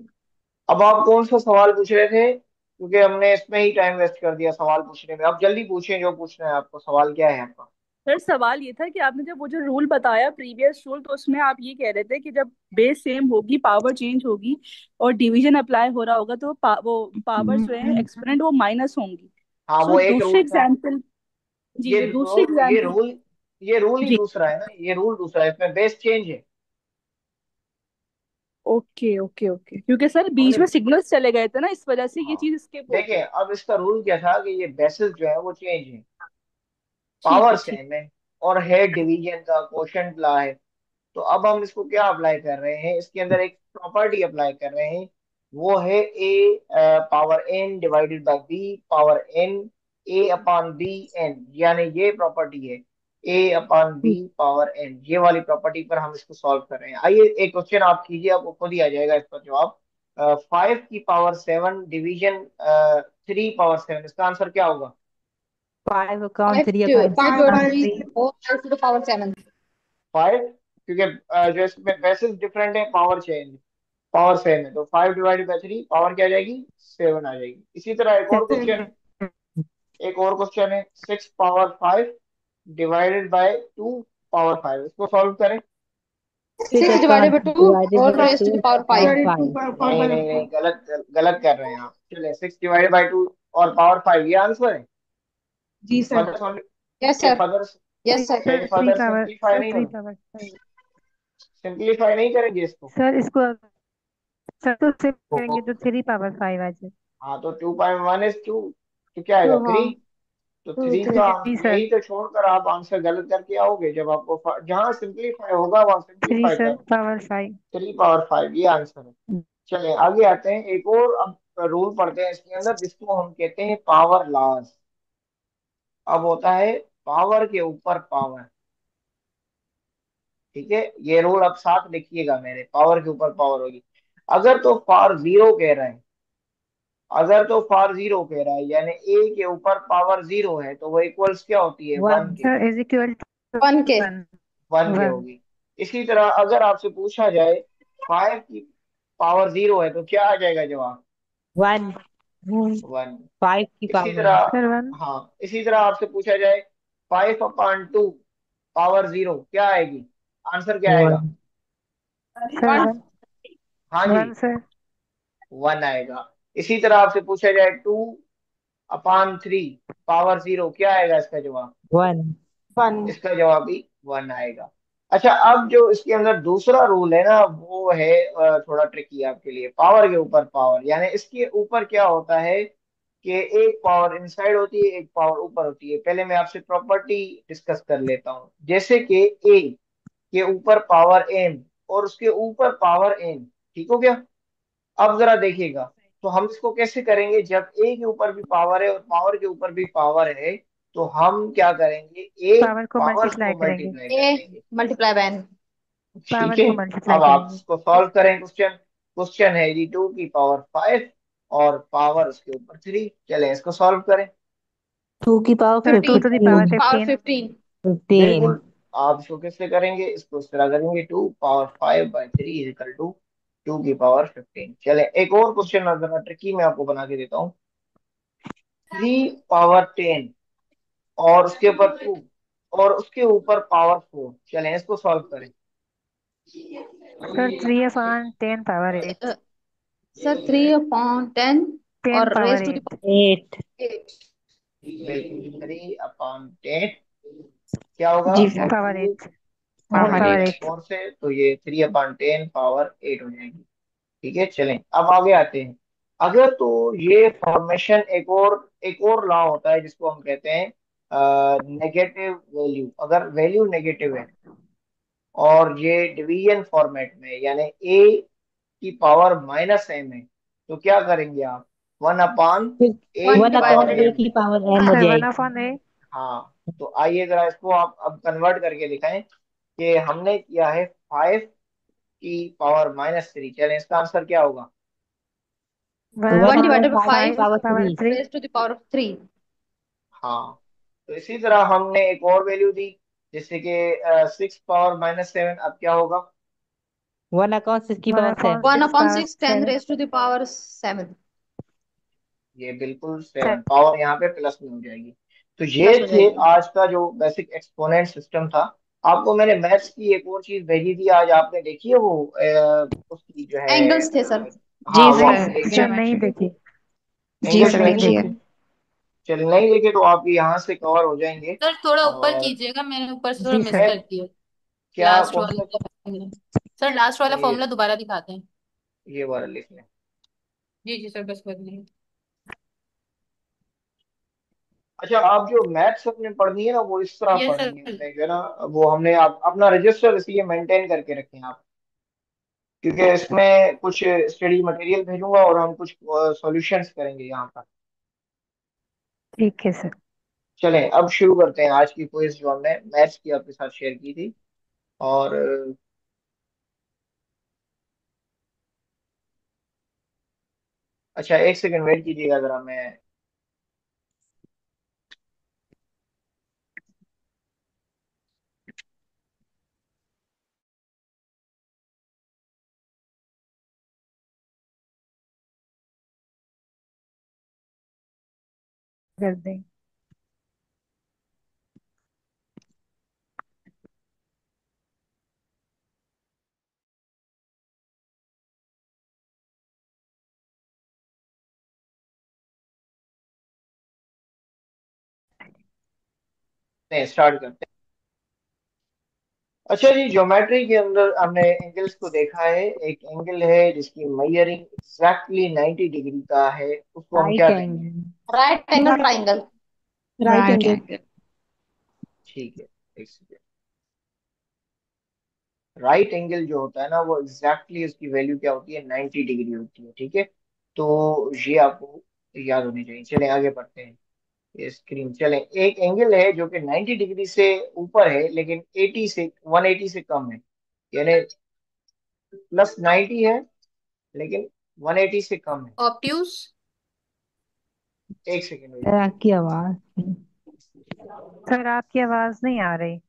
अब आप कौन सा सवाल पूछ रहे थे? क्योंकि हमने इसमें ही टाइम वेस्ट कर दिया सवाल पूछने में। अब जल्दी पूछें जो पूछना है आपको, सवाल क्या है आपका? सर सवाल ये था कि आपने जब वो जो रूल बताया, प्रीवियस रूल, तो उसमें आप ये कह रहे थे कि जब बेस सेम होगी, पावर चेंज होगी और डिवीजन अप्लाई हो रहा होगा, तो वो पावर्स जो है एक्सपोनेंट वो माइनस होंगी। हाँ सो वो एक दूसरे रूल था। एग्जाम्पल। जी, ये तो दूसरे रूल ये एग्जाम्पल। रूल ये रूल ही जी। दूसरा है ना, ये रूल दूसरा है, इसमें बेस चेंज है। ओके ओके ओके, क्योंकि सर बीच हमने, में सिग्नल्स चले गए थे ना, इस वजह से ये हाँ चीज स्किप हो देखिए गई। अब इसका रूल क्या था कि ये बेसिस जो है वो चेंज है, ठीक पावर है, ठीक। सेम है, और है डिवीजन का क्वोशंट ला है। तो अब हम इसको क्या अप्लाई कर रहे हैं, इसके अंदर एक प्रॉपर्टी अप्लाई कर रहे हैं। वो है A power N divided by B power N, A upon B N, यानी ये प्रॉपर्टी है, A upon B power N. ये वाली प्रॉपर्टी पर हम इसको सॉल्व कर रहे हैं। आइए एक क्वेश्चन आप कीजिए, आपको खुद ही आ जाएगा इसका जवाब। 5 की पावर 7 डिवीजन 3 पावर 7, इसका आंसर क्या होगा? 5 upon five 3 two upon five five. Divided by 4 two the power 7। 5, क्योंकि जो इसमें बेसिस डिफरेंट है, पावर चेंज, पावर सेम है, तो 5/3 पावर क्या आ जाएगी? 7 आ जाएगी। इसी तरह एक और क्वेश्चन है, 6 पावर 5 डिवाइडेड बाय 2 पावर 5, इसको सॉल्व करें। 6 6 अपॉन डिवाइडेड बाई 2 डिवाइडेड और by raised to 2 the power upon 5। Divided to 5। Power नहीं नहीं फाइव। नहीं, गलत गलत कर रहे हैं आप। चलिए 6/2 और पावर 5 ये आंसर है। जी सर। फर्दर, यस ये sir. Further yes sir. Sir three further power simplify sir नहीं थ्री होगी? Power five. सिंप्लीफाई नहीं करेंगे इसको? सर इसको सर तो सिर्फ करेंगे तो 3 पावर 5 आ जाए। हाँ तो 2/1 is 2, तो क्या तो आएगा? हाँ 3। तो टू थ्री थ्री। का जी सर। यही तो छोड़कर आप आंसर गलत करके आओगे, जब आपको जहां सिंप्लीफाई होगा वहां थ्री सिंप्लीफाई सर करो। पावर 5। 3/5 ये आंसर है। चलिए आगे आते हैं, एक और अब रूल पढ़ते हैं इसके अंदर, जिसको हम कहते हैं पावर लॉज। अब होता है पावर के ऊपर पावर। ठीक है, ये रूल अब साथ लिखिएगा मेरे, पावर के ऊपर पावर होगी। अगर तो फॉर जीरो कह रहे हैं, अगर तो फॉर जीरो कह रहा है, यानी ए के ऊपर पावर 0 है, तो वो इक्वल्स क्या होती है? 1 1। के। सर इज इक्वल टू 1 के। 1। 1 के 1। होगी। इसी तरह अगर आपसे पूछा जाए 5 की पावर 0 है, तो क्या आ जाएगा जवाब? 1। 1। 5 की इसी पावर तरह, सर 1। हाँ इसी तरह आपसे पूछा जाए 5/2 पावर 0 क्या आएगी? आंसर क्या आएगा? 1। सर 1। 1। हाँ जी, 1 सर। 1 आएगा। इसी तरह आपसे पूछा जाए 2/3 पावर 0 क्या आएगा इसका जवाब? 1। वन। इसका जवाब भी 1 आएगा। अच्छा, अब जो इसके अंदर दूसरा रूल है ना, वो है थोड़ा ट्रिकी आपके लिए, पावर के ऊपर पावर, यानी इसके ऊपर क्या होता है? कि एक पावर इनसाइड होती है, एक पावर ऊपर होती है। पहले मैं आपसे प्रॉपर्टी डिस्कस कर लेता हूँ। जैसे कि ए के ऊपर पावर एम और उसके ऊपर पावर एन, ठीक हो गया। अब जरा देखिएगा, तो हम इसको कैसे करेंगे, जब ए के ऊपर भी पावर है और पावर के ऊपर भी पावर है, तो हम क्या करेंगे, एक पावर को पावर्स को मल्टीप्लाई करेंगे। मल्टीप्लाई कर ए देंगे। Multiply by N. ठीक पावर है। को मल्टीप्लाई अब आप करेंगे। इसको सॉल्व करें। क्वेश्चन क्वेश्चन है जी 2 की पावर 5 और पावर उसके ऊपर 3। चलें इसको सॉल्व करें। 2 की power sir 2 to the power 15। 15। 15। 15। बिल्कुल। आप इसको कैसे करेंगे, इसको इस तरह करेंगे, 2 पावर 5/3 इजिकल टू 2 की पावर 15। चले एक और क्वेश्चन जरा ट्रिकी मैं आपको बना के देता हूँ। 3 पावर 10 और उसके ऊपर 2 और उसके ऊपर पावर 4। चलें इसको सॉल्व करें। Sir 3/10 power 8। सर 3/10 10 और power रेस टू 8। 8। द बिल्कुल 3/10 क्या होगा, जी और sir. Power to 8। Power power multiply 8। 8। 4 से, तो ये 3/10 पावर 8 हो जाएगी। ठीक है। चलें अब आगे आते हैं। अगर तो ये फॉर्मेशन एक और लॉ होता है जिसको हम कहते हैं नेगेटिव वैल्यू। अगर वैल्यू नेगेटिव है और ये डिवीजन फॉर्मेट में, यानी ए की पावर -m है, तो क्या करेंगे आप, 1 अपान फिर ए वन की 1 upon power divided A M. की पावर m हो सर वन जाएगी। Upon A. हाँ, तो आइए जरा इसको आप अब कन्वर्ट करके दिखाएं कि हमने किया है 5 की पावर -3। चलें इसका आंसर क्या होगा। One one one upon upon divided by 5 five 5 power power 3। 3। Raise to the power 3। हाँ, तो इसी तरह हमने एक और वैल्यू दी, जैसे कि 6 पावर -7। अब क्या होगा, 1/6 की one power upon 7। 1 six upon power 6 10 7। Raise to the power 7। ये बिल्कुल 7 पावर यहाँ पे प्लस में हो जाएगी। तो ये प्लस हो थे जाएगी। आज का जो बेसिक एक्सपोनेंट सिस्टम था। आपको मैंने मैथ्स की एक और चीज भेजी थी, आज आपने देखी है वो, उसकी जो है एंगल्स थे सर। हाँ जी वो सर। आपने नहीं देखी है सर, ना। नहीं देखी। जी एंगल्स सर नहीं नहीं देखिए। देखे। देखी। चल नहीं देखे तो आप यहाँ से कवर हो जाएंगे। सर थोड़ा ऊपर और कीजिएगा, मैंने ऊपर से थोड़ा जी मिस सर। है कर दिया। क्या, लास्ट कौन सा। वाला फॉर्मूला। सर लास्ट वाला ये फॉर्मूला दोबारा दिखाते हैं। ये वाला लिख लें। जी जी सर, बस कर लीजिए। अच्छा, आप जो मैथ्स अपने पढ़नी है ना, वो इस तरह यस पढ़नी है सर। अपने जो है ना। वो हमने आप अपना रजिस्टर इसलिए मेंटेन करके रखें आप, क्योंकि इसमें कुछ स्टडी मटेरियल भेजूंगा और हम कुछ सॉल्यूशंस करेंगे यहाँ पर। ठीक है सर। चलें अब शुरू करते हैं आज की क्विज जो हमने मैथ्स की आपके साथ शेयर की थी। और अच्छा, एक सेकंड वेट कीजिएगा जरा, मैं कर दें। स्टार्ट करते हैं। अच्छा जी, ज्योमेट्री के अंदर हमने एंगल्स को देखा है। एक एंगल है जिसकी मेजरिंग एग्जैक्टली 90 डिग्री का है, उसको हम क्या राइट कहेंगे। Angle. Right angle triangle. Right right angle. Angle. ठीक है, एक सेकंड। राइट एंगल जो होता है ना, वो एग्जैक्टली उसकी वैल्यू क्या होती है, 90 डिग्री होती है। ठीक है, तो ये आपको याद होनी चाहिए। चलें आगे बढ़ते हैं। ये स्क्रीन, चलें एक एंगल है जो कि 90 डिग्री से ऊपर है लेकिन 180 से कम है, यानी +90 है लेकिन 180 से कम है। ऑप्ट्यूज। एक सेकेंड वेट सर कीजिए। आपकी आवाज। सर आपकी आवाज नहीं आ रही।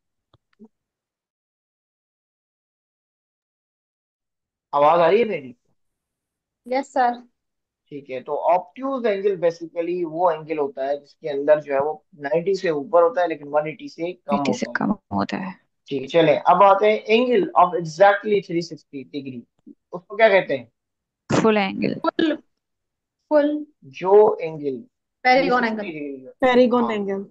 आवाज आ रही है मेरी। Yes sir. ठीक है, तो ऑप्ट्यूज एंगल बेसिकली वो एंगल होता है जिसके अंदर जो है वो 90 से ऊपर होता है लेकिन 180 से कम 80 से होता है। कम होता है। ठीक है, चलें अब आते हैं एंगल ऑफ एग्जैक्टली 360 डिग्री। उसको क्या कहते हैं। Full angle. फुल। फुल जो एंगल पेरिगोन 360 एंगल। डिग्री का, पेरिगोन हाँ, एंगल।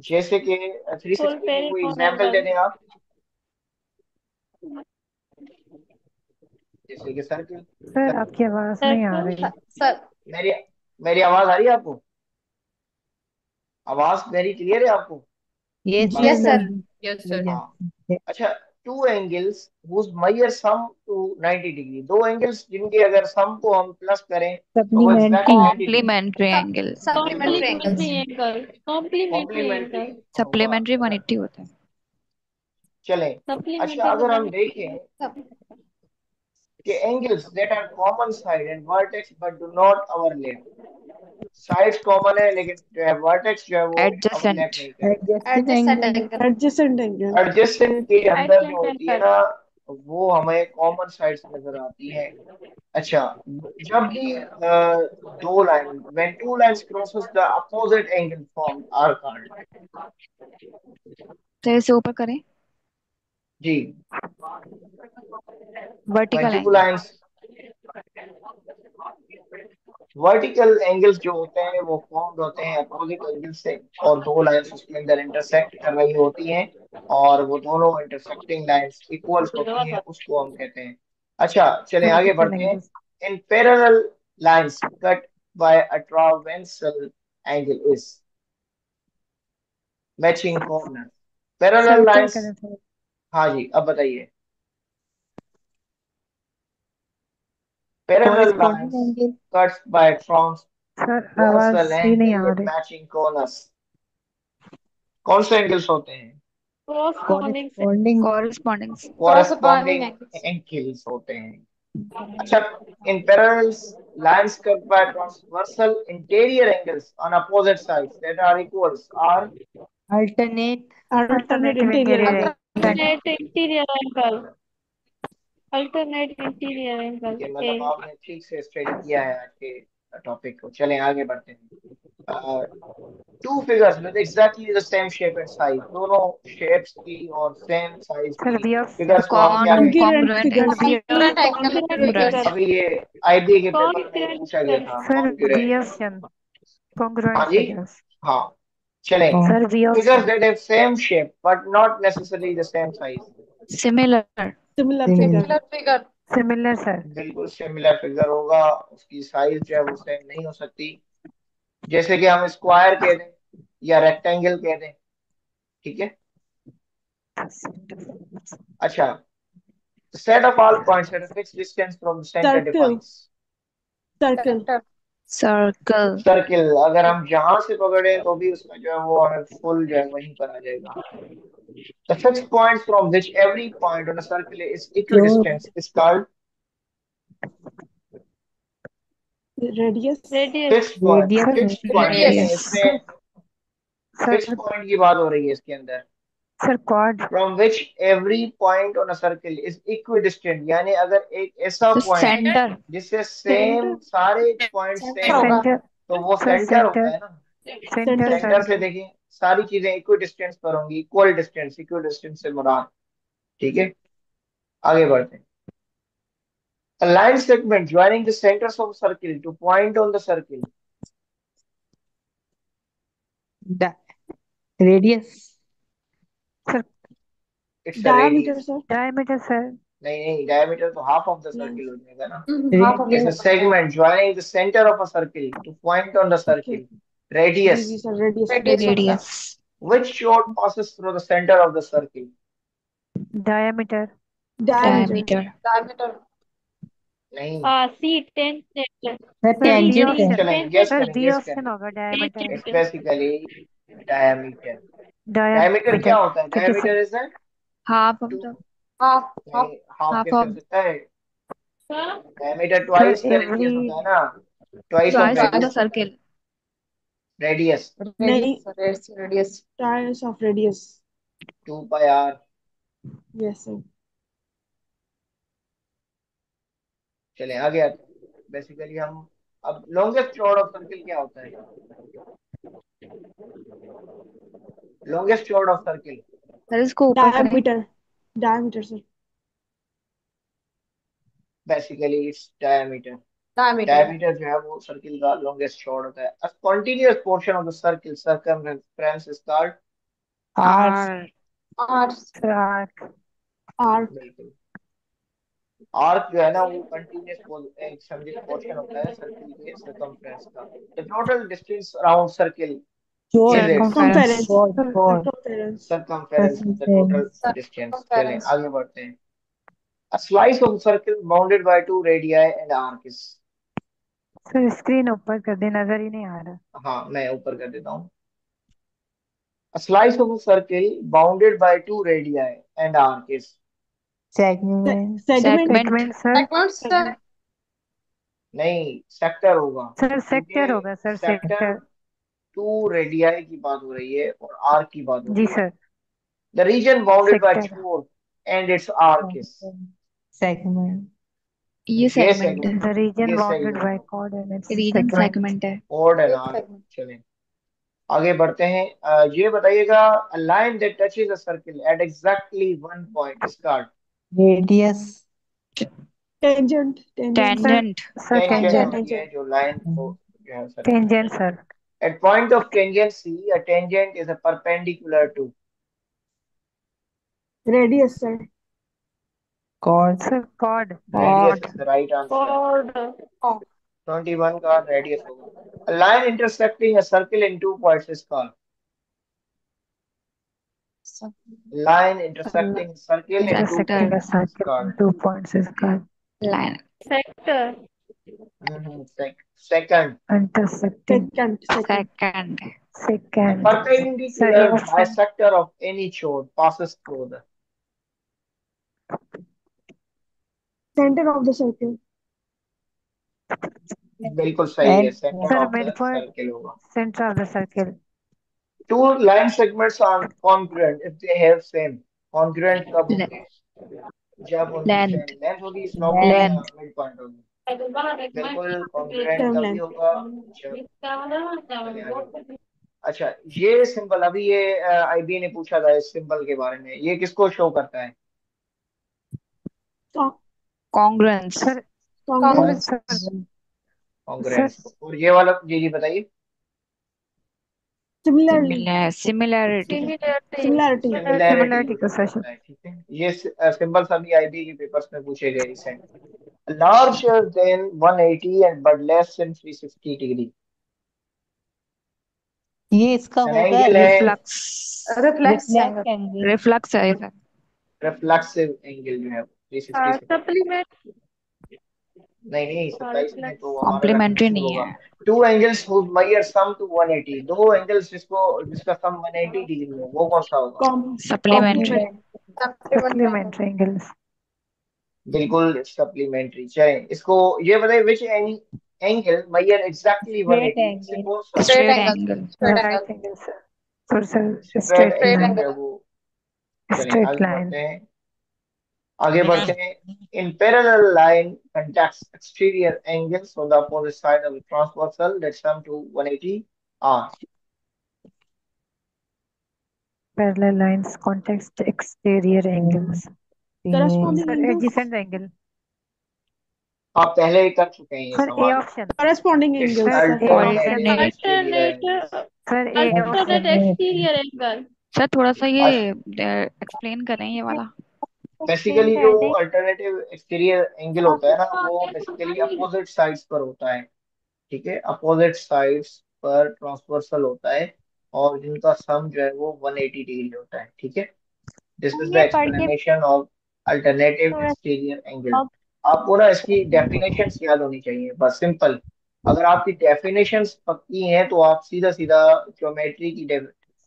जैसे कि फुल 360 की कोई पेरिकॉन एग्जांपल दे एंगल। दें आप। जैसे कि सर्किल। सर आपकी आवाज नहीं आ सर्कल। रही। सर मेरी मेरी आवाज आ रही है आपको? आवाज मेरी क्लियर है आपको? यस जी yes sir. Sir. Sir. Yes sir. हाँ। अच्छा, two angles whose measure sum to 90 degree, दो एंगल्स जिनके अगर सम को हम प्लस करें तो वो exact supplementary 90 degree. Complementary angle. Supplementary angles. Complementary complementary angle. होगा सप्लीमेंट्री अगर, 180 होता है। चलें। अच्छा, सप्लीमेंट्री अगर हम 180। देखें कि angles that are common side and vertex but do not overlap, sides common है लेकिन जो है वर्टेक्स जो है वो ओवरलैप एडजेसेंट। नहीं करते। Adjusted adjacent angle. Angle. Adjacent angle. Adjacent के अंदर जो एडजेंट होती है एंगल। ना, वो हमें कॉमन साइड्स नजर आती हैं। अच्छा, जब भी दो line, when two lines crosses the opposite angle formed are called। तो इसे ऊपर करें। जी, when vertical two angle. lines, vertical angles जो होते हैं वो फॉर्म्ड होते हैं अपोजिट एंगल से, और दो लाइंस उसके अंदर इंटरसेक्ट कर रही होती हैं, और वो दोनों इंटरसेक्टिंग लाइंस इक्वल्स होती हैं, उसको हम कहते हैं। अच्छा, चलें आगे वर्टिकल बढ़ते हैं। Angle. In parallel lines cut by a transversal angle is matching corner. Parallel circle lines, करें सर। हाँ जी, अब बताइए। Parallel corresponding lines angle. Cuts by sir transversal आवाज ही नहीं एंगल आ विद रही। Matching corners. कौन से एंगल्स होते हैं? कॉरस्पॉन्डिंग से। Corresponding. Corresponding. Corresponding corresponding angles. Angles होते हैं। अच्छा, in parallel lines cut by transversal interior angles on opposite sides that are equals are, alternate. Alternate alternative interior interior angle. Angle. Alternate interior angle. Alternate interior angle ये ए। मतलब आपने ठीक से study किया है आज के टॉपिक को। चलें आगे बढ़ते हैं। Two figures with exactly the same shape and size, दोनों शेप्स की और सेम साइज सर की वी ऑफ फिगर्स को हम क्या कॉन कहेंगे? Congruent congruent sir figures. We concurrent angle. Concurrent figures. Figure. अभी ये आईबी के पेपर में कॉन्करेंट पूछा गया फिगर। था, सर वी कॉन्ग्रुएंट। ऑफ हाँ कॉन्ग्रुएंट जी, फिगर्स। हाँ। चलें, sir we of figures that have same shape but not necessarily the same size। Similar. Similar figure. Similar. Similar figure. Similar sir. बिल्कुल similar figure होगा, उसकी size जो है वो सेम नहीं हो सकती। जैसे कि हम स्क्वायर कह दें या रेक्टेंगल कह दें, ठीक है। अच्छा, set of all points at a fixed distance from the center circle. defines। Circle. Circle. Circle अगर हम जहां से पकड़े तो भी उसमें जो है वो हमें फुल जो है वहीं पर आ जाएगा। The fixed points from which every point on a circle is क्यों? equidistant is called radius. Radius. fixed point। Radius. Sir fixed point radius. देखें, रेडियस। इसमें फिक्स्ड सर पॉइंट की बात हो रही है इसके अंदर। Sir quad. From which every point on a circle is equidistant, यानी अगर एक ऐसा तो पॉइंट सेंटर। जिससे सेंटर। सेम सारे पॉइंट सेंटर सेम हो होगा। सेंटर। तो वो सर सेंटर होता सेंटर। है ना। Centre centre. Centre sir. से देखिए सारी चीजें इक्वी डिस्टेंस पर होंगी, इक्वल डिस्टेंस, इक्वल डिस्टेंस से मुराद, ठीक है। आगे बढ़ते हैं। A line segment joining the centers of a circle to point on the circle, radius. Sir it's a diameter radius। Sir. Diameter sir. नहीं नहीं, डायमीटर तो हाफ ऑफ द नहीं। सर्किल हो जाएगा ना। Half of the It's a radius. Circle. segment joining the center of a circle to point on the okay. circle, जी radius, जी सर, रेडियस रेडियस रेडियस। होता है। Radius. which chord passes through the center of the circle। Diameter. Diameter. Diameter. Diameter. नहीं, C tangent. Sir sir B tangent है। Option. चलें guess sir करें, we guess option करें। होगा सी डायमीटर में। It's tangent. Basically diameter. Diameter diameter क्या होता है? क्योंकि sir diameter is that half of two, the. Half half. नहीं हाफ हाफ कैसे हो ऑफ। सकता है? Sir diameter sir twice the every. Radius होता है ना, twice of twice of the radius होता है। सर्किल। रेडियस नहीं, radius radius radius. Times of radius. 2 pi r। Yes sir. चलें आगे आते हैं। बेसिकली हम अब लॉन्गेस्ट चौड़ ऑफ सर्किल क्या होता है? Longest chord of circle sir इसको ऊपर करें। Diameter. Diameter sir. Basically it's diameter. Diameter. Diameter जो है वो सर्किल का लॉन्गेस्ट चौड़ होता है। A continuous portion of the circle circumference is called, arc. Arc. Arc. Sir arc. Arc. बिल्कुल आर्क जो है ना वो कंटिन्यूस एक समझे पोर्शन होता है सर्किल के सरकमफ्रेंस का। The total distance around circle is its Circumference. circumference. Chord chord circumference. Circumference, the total circumference distance. चलें आगे बढ़ते हैं। A slice of a circle bounded by two radii and arc is। Sir screen ऊपर कर दे, नजर ही नहीं आ रहा। हाँ मैं ऊपर कर देता हूँ। A slice of a circle bounded by two radii and arc is। Segment Segment. Segment sir. Segment. नहीं सेक्टर होगा, सर सेक्टर क्योंकि होगा sir, sector sector. Two radii की बात हो रही है और आर्क की बात हो जी रही है। Sir. The region bounded by sector. chord and its arc is। Segment ये ये सेगमेंट है। सेगमेंट, द रीजन ये बाउंडेड सेगमेंट बाय होगा। Chord and its region segment. Segment है। chord and arc। चलें आगे बढ़ते हैं। ये बताइएगा, a line that touches a circle at exactly one point is called। Radius Tangent. Tangent. Sir tangent. Sir tangent tangent. होती है जो लाइन को जो है सर्किल में। Tangent sir. At point of tangency, a tangent is a perpendicular to। Radius, sir. Chord sir chord. Radius chord. is the right answer। Chord. 21 का radius होगा। A line intersecting a circle in two points is called। Line intersecting a circle in two intersecting a points is circle in called। 2 points is called line. Sector. Second। intersecting Second. Second. Second. The second. Sir A perpendicular option. bisector of any chord passes through the। Center of the circle. बिल्कुल सही है, and centre sir of mid the point, circle होगा। Centre of the circle. Two line segments are congruent if they have same। congruent कब होंगे? जब उनकी length. Same length होगी, slope होगी या लेंथ। मिड पॉइंट होगी। I don't want to make बिल्कुल my कॉन्ग्रुएंट Same तभी length. होगा जब। चलिए आगे बढ़ते हैं। अच्छा ये सिंबल, अभी ये आईबी ने पूछा था इस सिंबल के बारे में, ये किसको शो करता है? Congruence. Sir Congruence. Sir congruence sir को। और ये वाला जी बताइए। Similarly. Similarity. similarity. Similarity. Similarity similarity को का शो सेशन। करता है, ठीक है। ये सिंबल सभी आईबी के पेपर्स में पूछे गए recent. larger than 180 and but less than 360 degree. ये इसका एन होगा एंगल है, reflux. Reflex reflex angle. Angle. Reflux है ये। रिफ्लेक्सिव एंगल जो है 360 से। Supplement. नहीं नहीं 27 में Reflex. तो हमारा कॉम्प्लीमेंट्री रेफ्लेक्सिव नहीं होगा। है। To angles whose measure sum to 180। दो एंगल्स जिसका सम 180 डिग्री हो, वो कौन सा होगा? सप्लीमेंट्री। Supplementary angles. बिल्कुल सप्लीमेंट्री। चलें इसको ये बताइए, which angle measure exactly straight 180, इससे एंगल। कौन सा straight angle. Right angle sir. Sir straight straight angle line. जो है वो। चलें स्ट्रेट आगे लाइन। बढ़ते हैं। आगे बढ़ते हैं। In parallel line contacts exterior angles on the opposite side of the transversal that sum to 180 are। Parallel lines context exterior angles. Corresponding sir angles. Adjacent angle. आप पहले ही कर चुके हैं ये सर ए सवाल। Option. Corresponding It's angles. Sir A option. alternating exterior Alternate. angles। Sir A option. Alternate exterior angle. Sir थोड़ा सा ये आज एक्सप्लेन करें ये वाला। बेसिकली जो अल्टरनेटिव एक्सटीरियर एंगल होता है ना, वो बेसिकली अपोजिट साइड्स पर होता है, ठीक है। अपोजिट साइड्स पर ट्रांसवर्सल होता है और जिनका सम जो है वो 180 डिग्री होता है, ठीक है। This is the explanation of alternative exterior angle. आपको ना इसकी डेफिनेशंस याद होनी चाहिए, बस सिंपल। अगर आपकी डेफिनेशंस पक्की हैं तो आप सीधा सीधा ज्योमेट्री की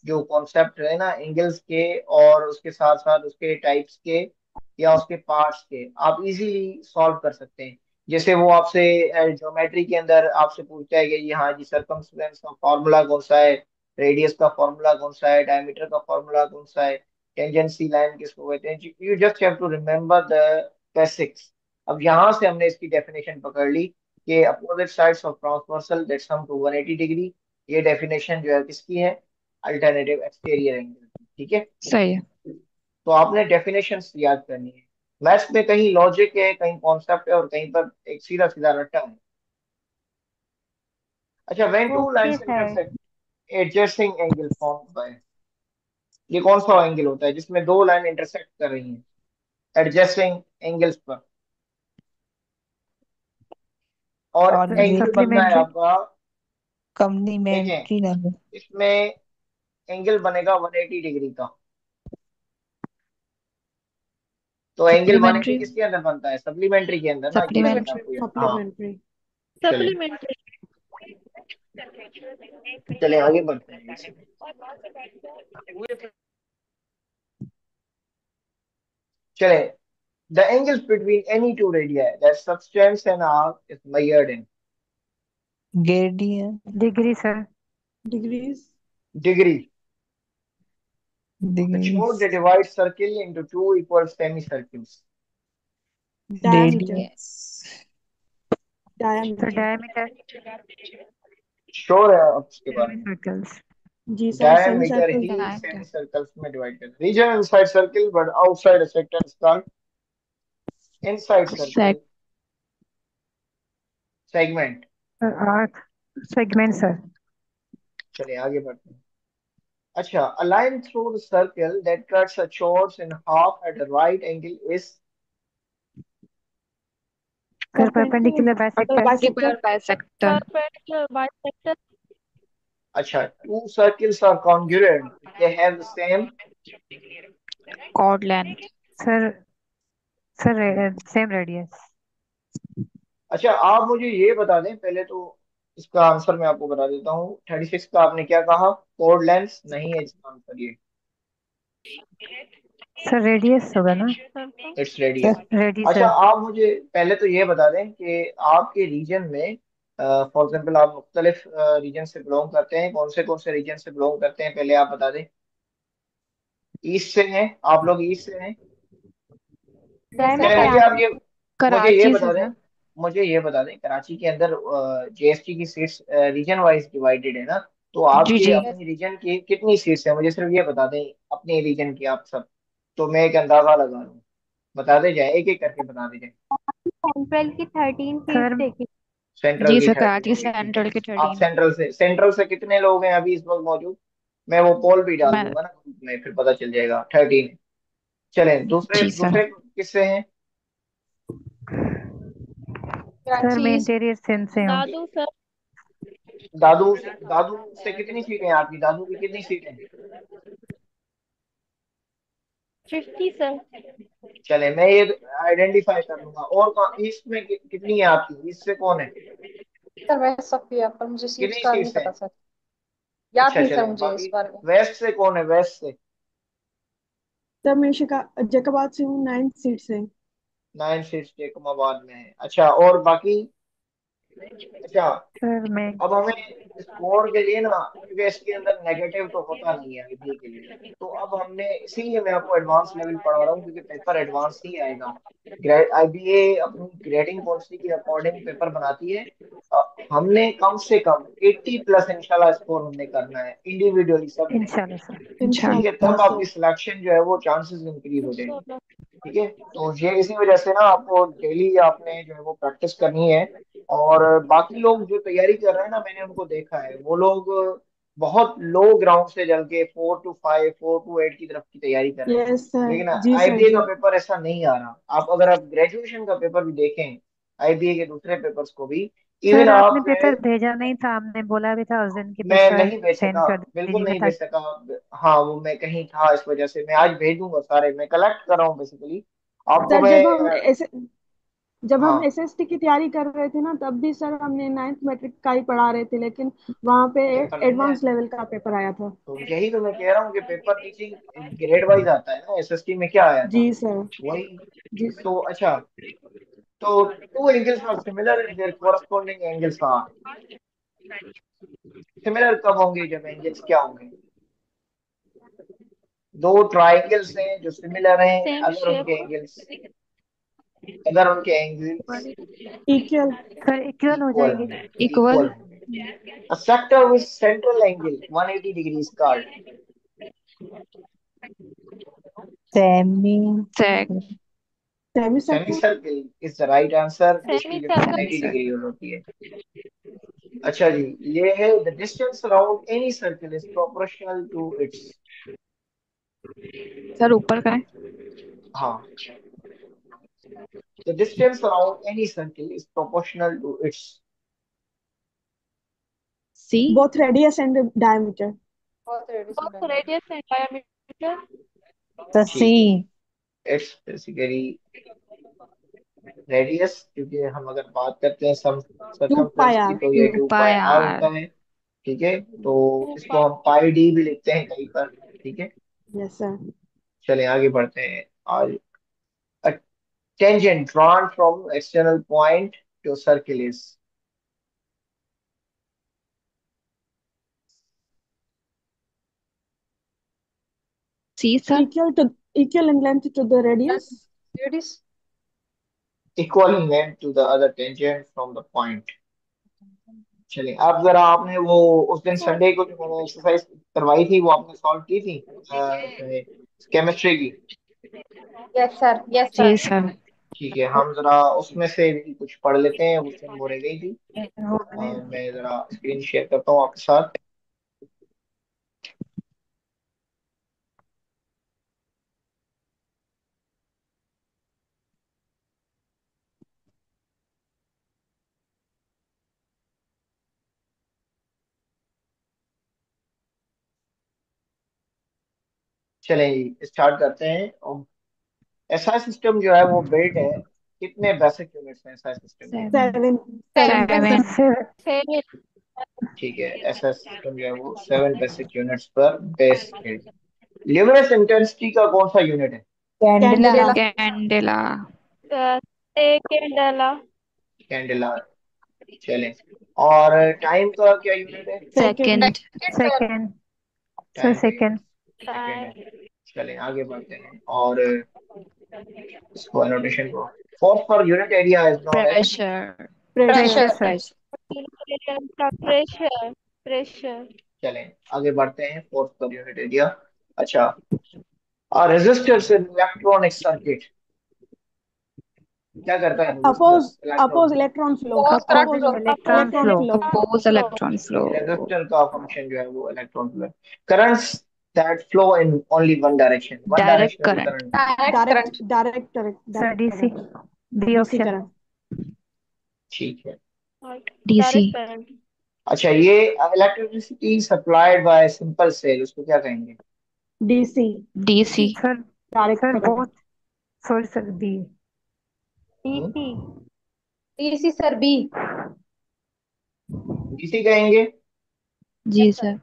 जो कॉन्सेप्ट है ना एंगल्स के और उसके साथ साथ उसके टाइप्स के या उसके पार्ट्स के, आप इजीली सॉल्व कर सकते हैं। जैसे वो आपसे ज्योमेट्री के अंदर आपसे पूछता है कि ये हाँ जी सर्कमफ्रेंस का फॉर्मूला कौन सा है, रेडियस का फॉर्मूला कौन सा है, डायमीटर का फॉर्मूला कौन सा है, टेंजेंसी लाइन किसको कहते हैं। You just have to remember the basics. अब यहाँ से हमने इसकी डेफिनेशन पकड़ ली कि opposite sides of transversal that sum to 180 degree. ये डेफिनेशन जो है किसकी है? अल्टरनेटिव एक्सटीरियर एंगल की, ठीक है। सही है। तो आपने डेफिनेशंस याद करनी है। मैथ्स में कहीं लॉजिक है, कहीं कॉन्सेप्ट है और कहीं पर एक सीधा सीधा रट्टा है। अच्छा, when to okay lines sir. Intersect adjusting angle formed by. ये कौन सा एंगल होता है जिसमें दो लाइन इंटरसेक्ट कर रही हैं एडजस्टिंग एंगल्स पर? और और एंगल बनना है सप्लीमेंट्री आपका। देखें, कम्प्लीमेंट्री नंबर। इसमें एंगल बनेगा 180 डिग्री का। तो एंगल 180 सप्लीमेंट्री किसके अंदर बनता है? सप्लीमेंट्री के अंदर ना, ये मैंने सप्लीमेंट्री आपको हाँ। सप्लीमेंट्री चले, सप्लीमेंट्री चले आगे बढ़ते हैं इसमें। चले, the angles between any two radii that substance and arc is measured in gradient. Degree sir. Degrees degree. The degree. chord that divides circle into two equal semicircles. Diameter radius. Sir diameter diameter. Sure है आप इसके बारे semi में? Circles. जी sir semi diameter circle ही diameter semicircles में divide करते हैं। Region inside circle but outside a sector is called inside circle सेक segment. Sir arc segment sir. चलिए आगे बढ़ते हैं। अच्छा, a line through the circle that cuts a chord in half at a right angle is sir perpendicular bisector. Perpendicular bisector perpendicular bisector अच्छा, two circles are congruent, they have the same chord length sir sir same radius. अच्छा, आप मुझे ये बता दें पहले तो, इसका आंसर मैं आपको बता देता हूँ। 36 का आपने क्या कहा? कोड लेंस नहीं है इसका आंसर, ये सर रेडियस होगा ना। Its radius. रेडी अच्छा, सर। आप मुझे पहले तो ये बता दें कि आपके रीजन में, फॉर एग्जांपल आप मुख्तलिफ रीजन से बिलोंग करते हैं, कौन से रीजन से बिलोंग करते हैं, पहले आप बता दें। ईस्ट से हैं आप लोग? ईस्ट से हैं? सर मैं चले, कराची से। मुझे ये कराची से बता दें, सर कराची के अंदर जेएसटी की सीट्स रीजन वाइज डिवाइडेड है ना? तो जी आपके जी अपनी रीजन की कितनी सीट्स है? मुझे सिर्फ ये बता दें अपने रीजन की आप सब, तो मैं एक अंदाजा लगा लूँ। बताते जाए, एक एक करके बताते जाए। सेंट्रल की 13 सर सीट देखी। सेंट्रल जी की सर 13 कराची होगी, ठीक है। सेंट्रल के आप 13 सेंट्रल से कितने लोग हैं अभी इस वक्त मौजूद? मैं वो पोल भी डाल मैं दूंगा ना ग्रुप में, फिर पता चल जाएगा। 13। चले, दूसरे जी सर दूसरे किससे हैं? सर कराची मैं इंटीरियर सेम से हूँ। दादू सर दादू से कितनी सीटें हैं आपकी? दादू की कितनी सीटें? 50 सर चले, मैं ये आइडेंटिफाई कर लूंगा। और कौन ईस्ट में कितनी है आपकी? ईस्ट से कौन है? सर वेस्ट सफिया, पर मुझे सीट्स कितनी का नहीं सीट्स हैं? पता सर। याद अच्छा नहीं सर चले, मुझे बाकी इस बारे में। वेस्ट से कौन है? वेस्ट से सर मैं जैकबाद से हूँ 9 सीट से 9 सीट्स टेकमाबाद में है। अच्छा, और बाकी? अच्छा, सर मैं अब हमें स्कोर के लिए ना, क्योंकि इसके अंदर नेगेटिव तो होता नहीं है आईबीए के लिए, तो अब हमने, इसीलिए मैं आपको एडवांस लेवल पढ़ा रहा हूँ, क्योंकि पेपर एडवांस ही आएगा। आईबीए अपनी ग्रेडिंग पॉलिसी के अकॉर्डिंग पेपर बनाती है। हमने कम से कम 80 प्लस इंशाल्लाह स्कोर हमने करना है इंडिविजुअली सब ने। इंशाल्लाह सर। ठीक है, इंशाल्लाह तब सर आपकी सिलेक्शन जो है वो चांसेस इंक्रीज हो जाएंगे। इंशाल्लाह ठीक है, तो ये इसी वजह से ना आपको डेली आपने जो है वो प्रैक्टिस करनी है। और बाकी लोग जो तैयारी कर रहे हैं ना, मैंने उनको देखा है, वो लोग बहुत लो ग्राउंड से चल के 4 to 5 4 to 8 की तरफ की तैयारी कर रहे हैं। यस सर लेकिन जी सर आईबीए का जी पेपर ऐसा नहीं आ रहा। आप अगर आप ग्रेजुएशन का पेपर भी देखें, आईबीए के दूसरे पेपर्स को भी, इवन सर आप आपने जो है, पेपर भेजा नहीं था, हमने बोला भी था उस दिन की मैं पेपर नहीं भेज सेंड सका, कर बिल्कुल दीजिएगा नहीं भेज ताकि। सका। हाँ, वो मैं कहीं था, इस वजह से मैं आज भेजूंगा सारे, मैं कलेक्ट कर रहा हूँ बेसिकली आपको सर मैं। जब हम हाँ, एसएसटी की तैयारी कर रहे थे ना, तब भी सर हमने 9th मैट्रिक का ही पढ़ा रहे थे, लेकिन वहाँ पे पेपर नहीं आया। एडवांस लेवल का पेपर आया था। तो यही तो मैं कह रहा हूँ कि पेपर टीचिंग ग्रेड वाइज आता है ना, एसएसटी में क्या आया था जी सर वही। जी तो अच्छा, तो two angles are similar in their corresponding angles are similar कब होंगे? जब एंगल्स क्या होंगे? दो ट्राइंगल्स हैं जो सिमिलर हैं, सेम शेप अगर उनके एंगल्स इक्वल सर इक्वल हो इक्वल जाएंगे। होंगे, तो इक्वल इक्वल होंगे। A sector with central angle 180 degrees called semi. सेक semicircle semicircle is the right answer, semi जिसकी जो सर्कल 180 सेमी डिग्री होती है। अच्छा जी, ये है the distance around any circle is proportional to its। Sir ऊपर का है हाँ, the distance around any circle is proportional to its C. both radius and diameter. बहुत radius Both and radius and diameter. The ठीक है, C. It's basically radius, क्योंकि हम अगर बात करते हैं सम 2 pi सरकमफ्रेंस की r. तो ये 2 two pi pi R r. होता है। ठीक है, तो इसको हम पाई डी भी लिखते हैं कहीं पर। ठीक है, Yes, sir. चलें आगे बढ़ते हैं। और a tangent drawn from external point to circle is C, sir. Equal in length to the radius. Radius equal in length to the other tangent from the point। चलिए, अब जरा आपने वो उस दिन संडे को जो मैंने एक्सरसाइज करवाई थी वो आपने सॉल्व की थी केमिस्ट्री की। यस सर यस जी सर सर। ठीक है, हम जरा उसमें से भी कुछ पढ़ लेते हैं, उस दिन वो रह गई थी। मैं जरा स्क्रीन शेयर करता हूँ आपके साथ। चलें स्टार्ट करते हैं। एसआई सिस्टम जो है वो बिल्ट है, कितने बेसिक यूनिट्स हैं एसआई सिस्टम के? 7 7. 7 7 ठीक है, एसआई सिस्टम जो है वो 7 बेसिक यूनिट्स पर बेस्ड है। ल्यूमिनस इंटेंसिटी का कौन सा यूनिट है? Candela. Candela. Candela. Candela. Candela. चलें, और टाइम का क्या यूनिट है? Second. Second. Second sir, time का यूनिट सेकेंड। सेकंड है। चलें आगे बढ़ते हैं और इसको एनोटेशन को, फोर्स पर unit area is known as pressure. Pressure. Pressure pressure sir. Pressure. Pressure. चलें आगे बढ़ते हैं, फोर्स पर यूनिट एरिया। अच्छा, और रेजिस्टर्स इन इलेक्ट्रॉनिक सर्किट क्या करता है? Resistor electron Oppose electron flow. बहुत current opposite flow electron Electron flow. flow. Oppose electron flow. Resistor का फंक्शन जो है वो electron flow. Currents that flow in only one direction, one direct directional current. Current. Direct current sir, Direct DC. current. D DC option. current. ठीक है, DC. अच्छा ये electricity supplied by simple cell, उसको क्या कहेंगे? DC. DC. Sir Direct sir current. बहुत, sorry sir, D. Hmm, DC sir B DC कहेंगे। जी सर।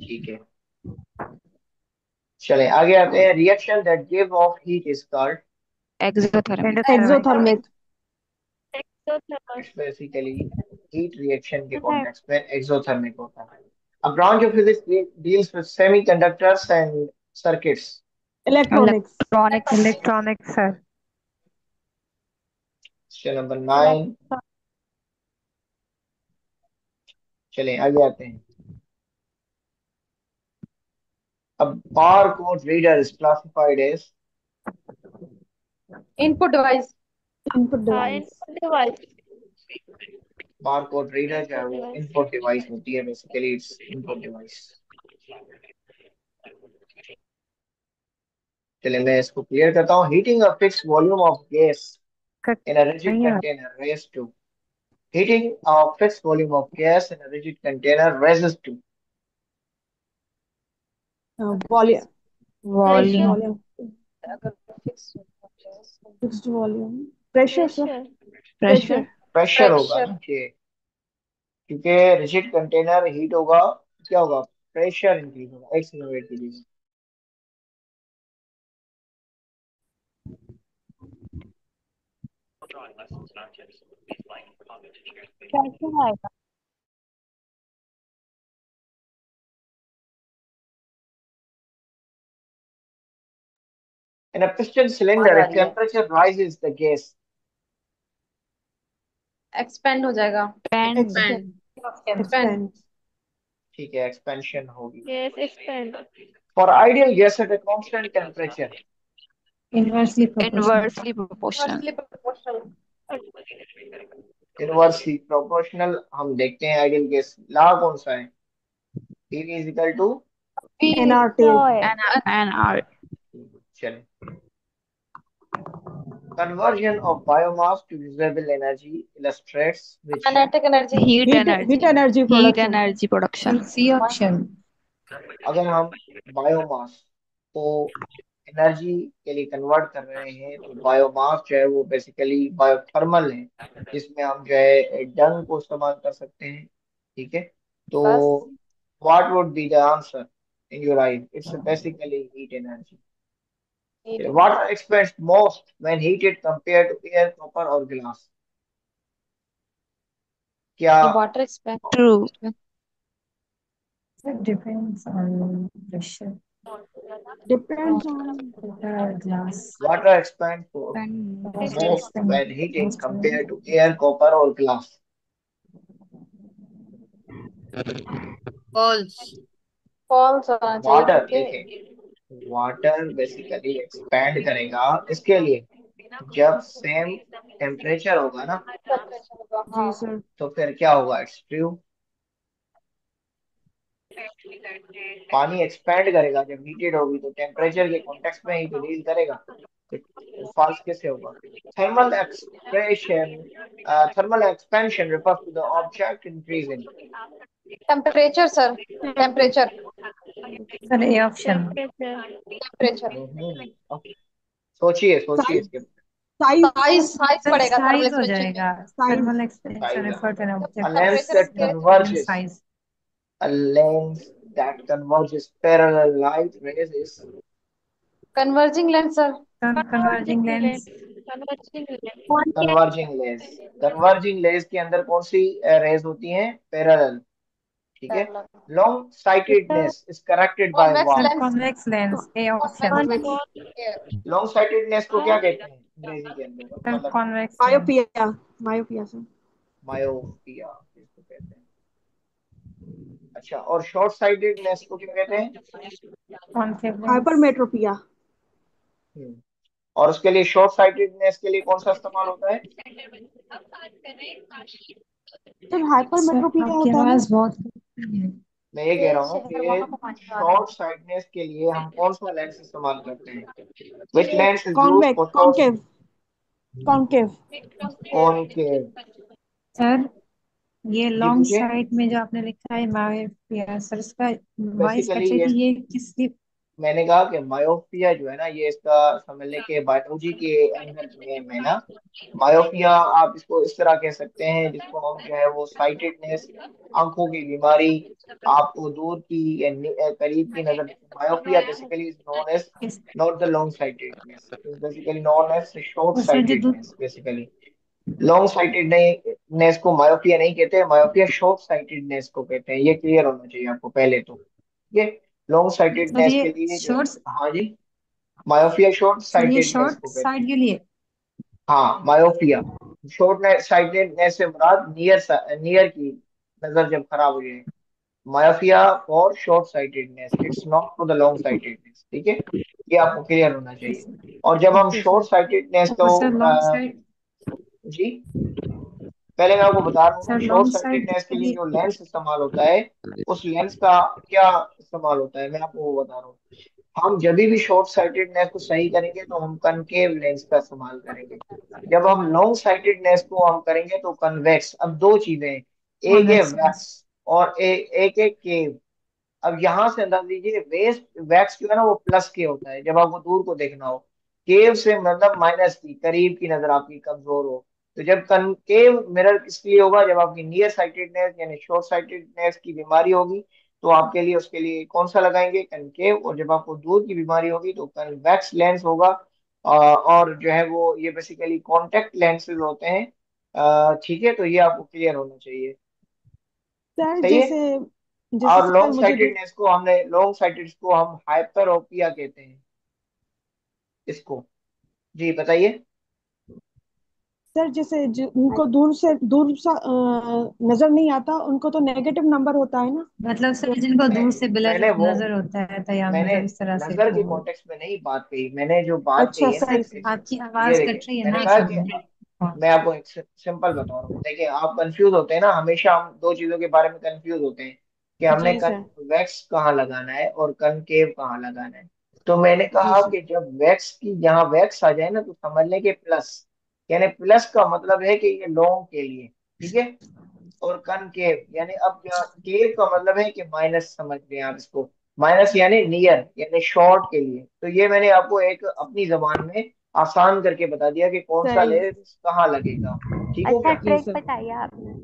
ठीक है, चलें आगे आते हैं। Reaction that give off heat is called, exothermic. Endothermic. Exothermic. It's basically heat reaction के कॉन्टेक्स्ट में एक्सोथर्मिक होता है। A branch of physics deals with semiconductors and circuits। Electronics. Electronics. Electronic sir. Question number 9। चलें आगे आते हैं। अब bar code reader is classified as, input device Input device. Bar code reader जो है वो इनपुट डिवाइस होती है, बेसिकली इट्स इनपुट डिवाइस। चलिए मैं इसको क्लियर करता हूँ। Heating a fix volume of gas in a rigid नहीं है। container raised to, heating a fixed volume of gas in a rigid container raises to, Volume. Volume. Volume. अगर fix Fixed volume. Pressure, sir. Pressure. Pressure होगा pressure ना कि, क्योंकि rigid container heat होगा, क्या होगा? प्रेशर इंक्रीज होगा। एक सेकंड वेट कीजिए। In a piston cylinder, आवाज आ if रही है, temperature rises, the gas, expand हो जाएगा एक्सपेंड। Expand Expand. ठीक है, एक्सपेंशन होगी। Yes expand. For ideal gas at a constant temperature, inversely proportional. Inversely proportional. Inversely proportional inversely proportional। हम देखते हैं आइडियल गैस लॉ कौन सा है? PV is equal to, NRT. N R. चलें Conversion of biomass to usable energy illustrates which? Kinetic energy. Heat heat energy. Heat energy Heat production. energy production. C option. अगर हम biomass को energy के लिए convert कर रहे हैं तो बायोमास जो है वो बेसिकली बायोथर्मल है, जिसमें हम जो है डंग को इस्तेमाल कर सकते हैं। ठीक है, तो बस what would be the answer in your eyes? It's basically heat energy. Heat energy. Water expands most when heated compare to air, copper और ग्लास। क्या? Water expand. True. Depends on pressure. Depends on glass. Water expands most when heating compared to air, copper or glass. False. False होना चाहिए water क्योंकि देखें, water basically expand करेगा इसके लिए जब सेम टेम्परेचर होगा ना, टेम्परेचर होगा। जी हाँ सर। तो फिर क्या होगा? It's true. पानी एक्सपैंड करेगा जब हीटेड होगी, तो टेम्परेचर के कॉन्टेक्स्ट में ही तो डील करेगा। तो फॉल्स कैसे होगा? Thermal expression thermal expansion refers to the object increasing. Temperature sir. Temperature. Sir A option. Temperature. सोचिए सोचिए साइज इसके साइज साइज साइज सर पड़ेगा थर्मल साइज हो एक्सपेंशन में। जाएगा। Size thermal expansion size. Refer to an जब A object lens temperature that increase. converges size. a lens that converges parallel light rays is converging lens sir. Converging lens. converging lens। converging lens के अंदर कौन सी raise होती हैं? Parallel. ठीक है। Long sightedness is corrected by convex sir what? Lens. Convex lens A option. Convex. Long sightedness को क्या कहते हैं अंग्रेजी के अंदर? सर मतलब convex lens. Myopia. Myopia sir. Myopia इसको कहते हैं। अच्छा, और शॉर्ट साइटेडनेस को क्या कहते हैं? Concave lens. हाइपरमेट्रोपिया। हम्म, और उसके लिए शॉर्ट साइटेडनेस के लिए कौन सा इस्तेमाल होता है? सर सर हाइपरमेट्रोपी क्या आपकी होता है ना? आवाज बहुत है। मैं ये कह रहा हूँ शहर वहां को कि पानी आ रहा शॉर्ट है। साइटनेस के लिए हम कौन सा लेंस इस्तेमाल करते हैं? Which lens is used convex for short? Concave. Concave. Concave. Sir ये जी लॉन्ग पूछिए। साइड में जो आपने लिखा है मायोपिया सर इसका वॉइस कट बेसिकली रही ये, थी, ये किसकी? मैंने कहा कि मायोपिया जो है ना, ये इसका समझ लें कि बायोलॉजी के अंदर नेम है ना। मायोपिया आप इसको इस तरह कह सकते हैं, जिसको हम जो है वो साइटेडनेस, आंखों की बीमारी, आपको दूर की या करीब की नजर। Myopia basically is known as किस not the long sightedness, is basically known as short और सर जो साइटेडनेस। बेसिकली लॉन्ग साइटेडनेस को मायोपिया नहीं कहते, मायोपिया शॉर्ट साइटेडनेस को कहते हैं। ये क्लियर होना चाहिए आपको पहले तो। ये लॉन्ग सर साइटेडनेस ये के लिए जो, शॉर्ट्स हाँ जी, मायोपिया शॉर्ट सर ये साइटेडनेस शॉर्ट को कहते साइड हैं। के लिए। हाँ, मायोपिया शॉर्ट साइटेडनेस से मुराद नियर, नियर की नजर जब खराब हो जाए। Myopia for short sightedness, it's not for the long sightedness. ठीक है, ये आपको क्लियर होना चाहिए। और जब हम ओके शॉर्ट सर। साइटेडनेस और को सर लॉन्ग साइड। जी, पहले मैं आपको बता रहा हूँ ना, sir short long side sightedness के के लिए लिए। जो लेंस इस्तेमाल होता है, उस लेंस का क्या इस्तेमाल होता है मैं आपको वो बता रहा हूँ। हम जब भी शॉर्ट साइटेडनेस को सही करेंगे तो हम कनकेव लेंस का इस्तेमाल करेंगे। जब हम लॉन्ग साइटेडनेस को हम करेंगे तो कन्वेक्स। अब दो चीजें हैं, एक है कॉन्वेक्स लेंस। वैक्स और एक है केव। अब यहां से अंदाज लीजिए, वेस्ट वैक्स जो है ना वो प्लस के होता है जब आपको दूर को देखना हो। केव से मतलब माइनस की, करीब की नजर आपकी कमजोर हो। तो जब कनकेव मिरर इसलिए होगा जब आपकी नियर साइटेडनेस यानी शॉर्ट साइटेडनेस की बीमारी होगी, तो आपके लिए उसके लिए कौन सा लगाएंगे? कनकेव। और जब आपको दूर की बीमारी होगी तो कन्वेक्स लेंस होगा। और जो है वो ये बेसिकली कॉन्टेक्ट लेंसेज होते हैं। ठीक है, तो ये आपको क्लियर होना चाहिए। सर सही है। जैसे जैसे और सर लॉन्ग मुझे साइटेडनेस को लॉन्ग साइटेड को हम हाइपरोपिया कहते हैं इसको। जी बताइए। सर जैसे उनको नजर नहीं आता, उनको तो नेगेटिव नंबर होता है ना? मतलब सर जिनको मैं दूर से ब्लर मैंने वो नजर होता है तो या मैंने मतलब इस तरह से नजर के तो। कॉन्टेक्स्ट में नहीं बात कही। मैंने जो बात अच्छा कही है ना, सही सर सही। आपकी ये आवाज देखिए, कट रही है मैंने ना कहा असल कि में। हाँ। मैं आपको एक सिंपल बता रहा हूँ। देखिए, आप कंफ्यूज होते हैं ना, हमेशा हम दो चीजों के बारे में कंफ्यूज होते हैं कि हमने जी सर। कन्वेक्स कहाँ लगाना है और कनकेव कहाँ लगाना है। तो मैंने जी कहा सर। कि जब वैक्स की यहाँ वैक्स आ जाए ना तो समझ लें कि प्लस, यानी प्लस का मतलब है कि ये लॉन्ग के लिए, ठीक है। और कनकेव यानी अब यहाँ केव का मतलब है कि माइनस, समझ लें आप इसको। माइनस यानी नियर यानी शॉर्ट के लिए। तो ये मैंने आपको एक अपनी जबान में आसान करके बता दिया कि कौन सा सही। लेंस कहाँ लगेगा। ठीक हो अच्छा क्या? जी ट्रिक सर। बताइए आपने।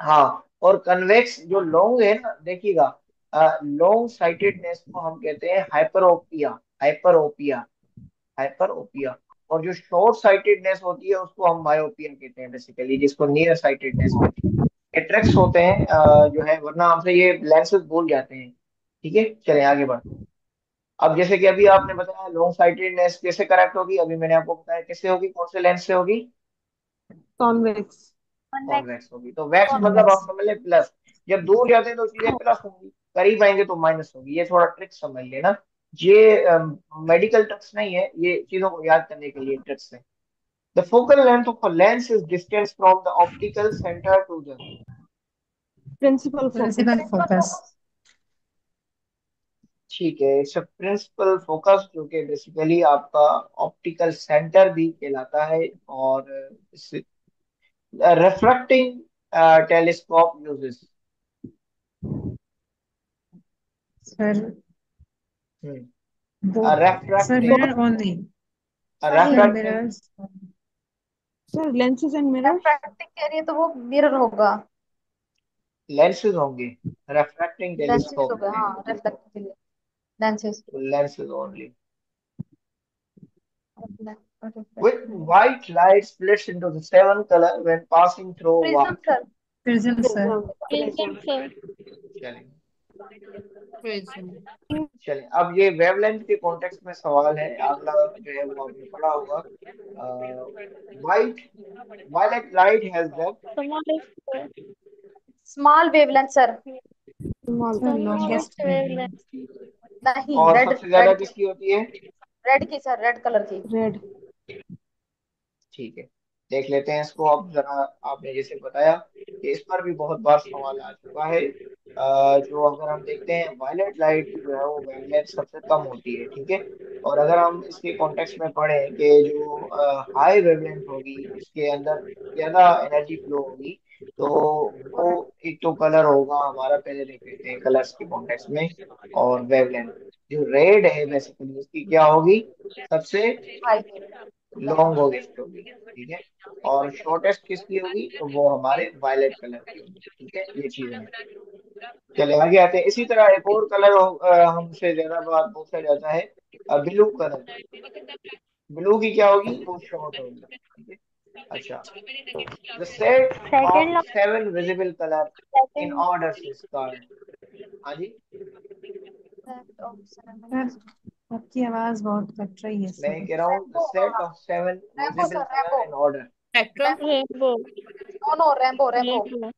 हाँ, और कन्वेक्स जो लॉन्ग है ना, देखिएगा, लॉन्ग साइटेडनेस को हम कहते हैं हाइपरोपिया। Hyperopia, hyperopia. और जो शॉर्ट साइटेडनेस होती है उसको हम मायोपिया कहते हैं बेसिकली, जिसको नियर साइटेडनेस कहते हैं। कैटरेक्स होते हैं जो है, वरना हमसे ये लेंसेज भूल जाते हैं। ठीक है, चले आगे बढ़ते हैं। अब जैसे कि अभी आपने बताया लॉन्ग साइटेडनेस कैसे करेक्ट होगी, अभी मैंने आपको बताया कैसे होगी, कौन से लेंस से होगी। कॉन्वेक्स। कॉन्वेक्स। कॉन्वेक्स होगी। तो वैक्स मतलब कॉन्वेक्स। आप समझ लें प्लस। जब दूर जाते हैं तो चीजें प्लस होंगी, करीब आएंगे तो माइनस होगी। ये थोड़ा ट्रिक समझ लेना। ये मेडिकल ट्रिक्स नहीं है, ये चीजों को याद करने के लिए ट्रिक्स है। The focal length of a lens is distance from the optical center to the। Principal focus. Principal principal focus. Focus. ठीक है, इट्स प्रिंसिपल फोकस, जो कि बेसिकली आपका ऑप्टिकल सेंटर भी कहलाता है। और रिफ्रैक्टिंग टेलीस्कोप यूजेस। सर दो। Sir refracting, mirror only. सही सर है। Refracting mirrors. Sir lenses and mirrors. Refracting कह रही है तो वो मिरर होगा। लेंसेज होंगे, रिफ्रैक्टिंग लेंसेज टेलीस्कोप होगा, में हाँ रेफ्लेक्टिंग के लिए लेंसेज। तो lenses only. With white light splits into the seven color when passing through prism what? Sir. Prism sir. Prism. Prism prism. Sir. चलिए, प्रिज्म। चलिए अब ये वेवलेंथ के कॉन्टेक्स्ट में सवाल है। अगला जो है वो आपने पढ़ा होगा। White violet light has depth. Smallest. Small wavelength sir. Small. Sir smallest longest wavelength. Wavelength. नहीं, और रेड सबसे ज्यादा रेड की। किसकी होती है? रेड की सर, रेड कलर की। रेड। ठीक है, देख लेते हैं इसको। अब जरा आपने जैसे बताया कि इस पर भी बहुत बार सवाल आ चुका है। जो अगर हम देखते हैं वायलेट लाइट की जो है वो वेवलेंथ सबसे कम होती है, ठीक है। और अगर हम इसके कॉन्टेक्स्ट में पढ़ें कि जो हाई वेवलेंथ होगी जिसके अंदर ज्यादा एनर्जी फ्लो होगी, तो वो एक तो कलर होगा हमारा, पहले देख लेते हैं कलर्स के कॉन्टेक्स्ट में। और वेवलेंथ जो रेड है बेसिकली उसकी क्या होगी, सबसे हाई। लॉन्ग होगेस्ट होगी, ठीक है। और शॉर्टेस्ट किसकी होगी, तो वो हमारे वायलेट कलर की होगी, ठीक है। ये चीजें हैं। चले आगे आते हैं। इसी तरह एक और कलर हमसे ज्यादा बार पूछा जाता है, ब्लू कलर। ब्लू की क्या होगी, वो शॉर्ट होगी, ठीक है। अच्छा, the set of second. Seven visible colour in second. Order is called. हाँ जी, सर आपकी आवाज बहुत कट रही है मैं सर। कह रहा हूँ द रैम्बो, सेट हाँ। Of seven rainbow visible sir, colour rainbow. In order. Spectrum. Rainbow. Rainbow. No no, rainbow rainbow. Rainbow.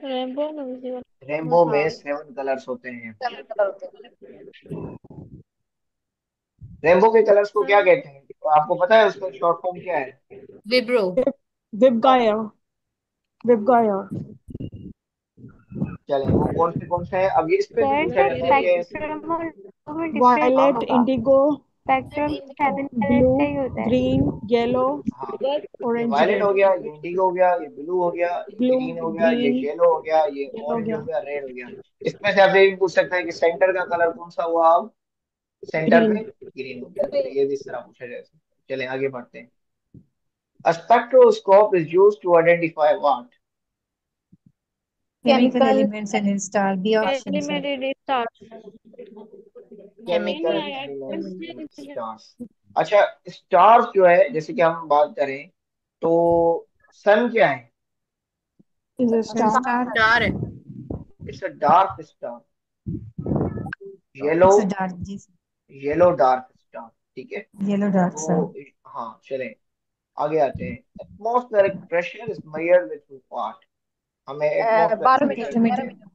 Rainbow में विजिबल। रेनबो हाँ, में सेवन कलर्स होते हैं। 7 कलर होते हैं। रेनबो के कलर्स को क्या कहते हैं, तो आपको पता है उसका शॉर्ट फॉर्म क्या है? विब्रो। विबगायर। विबगायर। चलें, वो कौन से हैं, अब ये इस पे भी सर पूछा सर जाता है कि स्पेक्ट्रम और में डिफरेंस क्या वायलेट, होगा? इंडिगो, स्पेक्ट्रम 7 कलर ब्लू, का ही होता है। ग्रीन, येलो, हाँ, ये ऑरेंज, वायलेट हो रेड। गया, ये इंडिगो हो गया, ये ब्लू हो गया, ये ब्लू, ग्रीन हो गया, ये ग्रीन, येलो हो गया, ये येलो हो ऑरेंज हो गया। गया, रेड हो गया। इसमें से आपसे ये भी पूछ सकते हैं कि सेंटर का कलर कौन सा हुआ, अब सेंटर ग्रीन। पे ग्रीन हो गया। तो ये भी इस तरह पूछा जा सकता है। चलें आगे बढ़ते हैं। A spectroscope is used to identify what? Chemical chemical. Elements in star, B option sir. Elemented star. Chemical नहीं आया एलिमेंट्स इन इसमें। स्टार्स। अच्छा, स्टार्स जो है जैसे कि हम बात करें तो सन क्या है? Is a sir star. Star. Star है। It's a dark star, yellow, it's dark जी। येलो डार्क स्टार, ठीक है। Yellow dark sir. तो हाँ चलें आगे आते हैं। Atmospheric pressure is measured with what? हमें एटमॉस्फेरिक प्रेशर बारोमीटर। को barometer.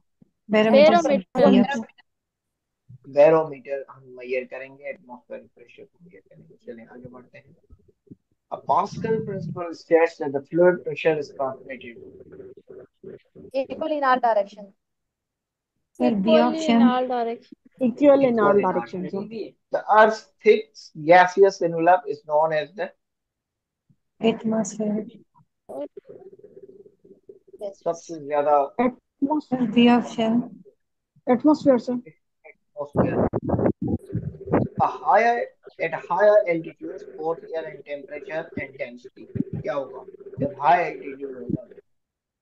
Barometer sir, B barometer. Option. Barometer हम मेजर करेंगे, एटमॉस्फेरिक प्रेशर को मेजर करेंगे। चलें आगे बढ़ते हैं। A Pascal principle states that the fluid pressure is transmitted। Equal in all direction. Sir be equally in option. All direction. Equal in all equal in all directions, sir. directions. The Earth's thick gaseous envelope is known as the atmosphere. सबसे ज्यादा Atmosphere, B option. atmosphere, sir. atmosphere. A higher at higher altitudes, both air and temperature and density. क्या होगा जब high altitude होगा?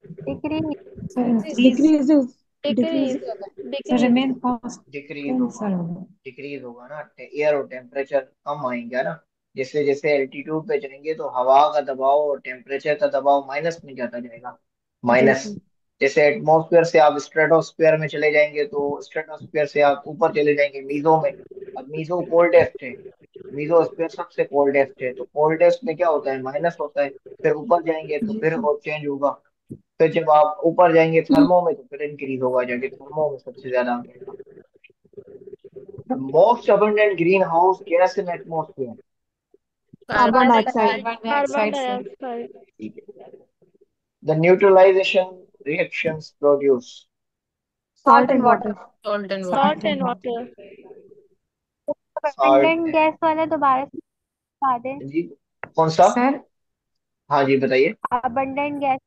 Decrease sir increase. Decreases. Decrease Decrease. Sir decrease remain decrease constant होगा। Sir होगा। Decrease होगा ना, air और temperature कम आएंगे ना। जैसे जैसे एल्टीट्यूड पे जाएंगे तो हवा का दबाव और टेम्परेचर का दबाव माइनस में जाता जाएगा। जी माइनस। सर। जैसे एटमॉस्फेयर से आप स्ट्रेटोस्फेयर में चले जाएंगे तो स्ट्रेटोस्फेयर से आप ऊपर चले जाएंगे मीजो में। अब मीजो कोल्डेस्ट है। मीजोस्फेयर सबसे कोल्डेस्ट है, तो कोल्डेस्ट में क्या होता है, माइनस होता है। फिर ऊपर जाएंगे तो जी फिर सर। और चेंज होगा। फिर जब आप ऊपर जाएंगे थर्मो में तो फिर इंक्रीज होगा, जाके थर्मो में सबसे ज्यादा आ जाएगा। The most abundant greenhouse gas in atmosphere. Carbon carbon dioxide. Carbon carbon dioxide sir. Dioxide ठीक है। The neutralization reactions produce. Salt Salt and and water. water. Salt and water. Salt salt and and water. Water Salt abundant and gas वाला दोबारा से बता दें। जी कौन सा? Sir हाँ जी बताइए। अबंडेंट गैस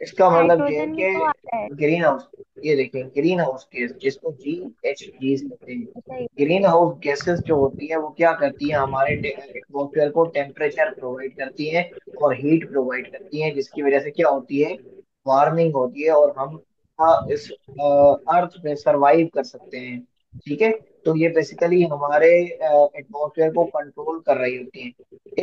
इसका मतलब ये है नाइट्रोजन भी तो आता है। कि ग्रीन हाउस, ये देखिए ग्रीन हाउस गैस जिसको GHGs कहते हैं। सही। ग्रीन हाउस गैसेस जो होती है वो क्या करती है, हमारे एटमॉस्फेयर को टेम्परेचर प्रोवाइड करती है और हीट प्रोवाइड करती है, जिसकी वजह से क्या होती है, वार्मिंग होती है और हम इस अर्थ पे सरवाइव कर सकते हैं। ठीक है। तो ये बेसिकली हमारे एटमॉस्फेयर को कंट्रोल कर रही होती है।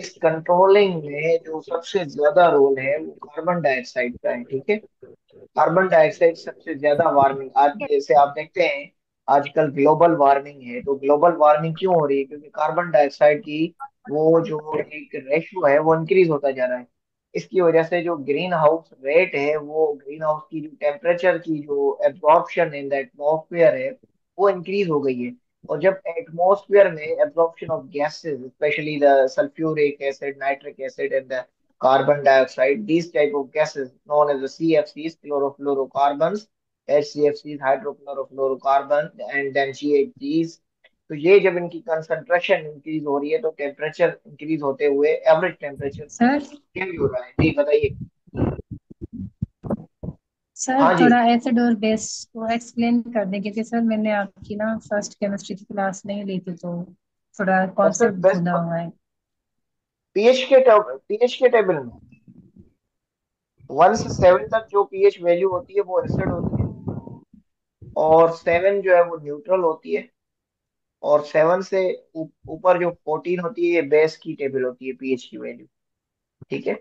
इस कंट्रोलिंग में जो सबसे ज्यादा रोल है वो कार्बन डाइऑक्साइड का है। ठीक है। कार्बन डाइऑक्साइड सबसे ज्यादा वार्मिंग, आज जैसे आप देखते हैं आजकल ग्लोबल वार्मिंग है, तो ग्लोबल वार्मिंग क्यों हो रही है, क्योंकि कार्बन डाइऑक्साइड की वो जो एक रेशियो है वो इंक्रीज होता जा रहा है। इसकी वजह से जो ग्रीन हाउस रेट है, वो ग्रीन हाउस की जो टेम्परेचर की जो एब्जॉर्प्शन इन द एटमॉस्फेयर है वो इंक्रीज हो गई है। और जब एटमॉस्फेयर में absorption of gases, specially the sulphuric acid, nitric acid and the carbon dioxide, these type of gases known as the CFCs, chlorofluorocarbons, HCFCs, hydrochlorofluorocarbon, and then GHGs। तो ये जब इनकी कंसंट्रेशन इंक्रीज हो रही है तो टेम्परेचर इंक्रीज होते हुए एवरेज टेम्परेचर सर। चेंज हो रहा है। जी बताइए। सर हाँ जी। थोड़ा एसिड और बेस को एक्सप्लेन कर दें, क्योंकि सर मैंने आपकी ना फर्स्ट केमिस्ट्री की क्लास नहीं ली थी, तो थोड़ा सबसे कॉन्सेप्ट बेस्ट भूला हुआ है। पीएच के टेबल में 1 से 7 तक जो पीएच वैल्यू होती है वो एसिड होती है, और 7 जो है वो न्यूट्रल होती है, और 7 से ऊपर जो 14 होती है ये बेस की टेबल होती है पीएच की वैल्यू। ठीक है।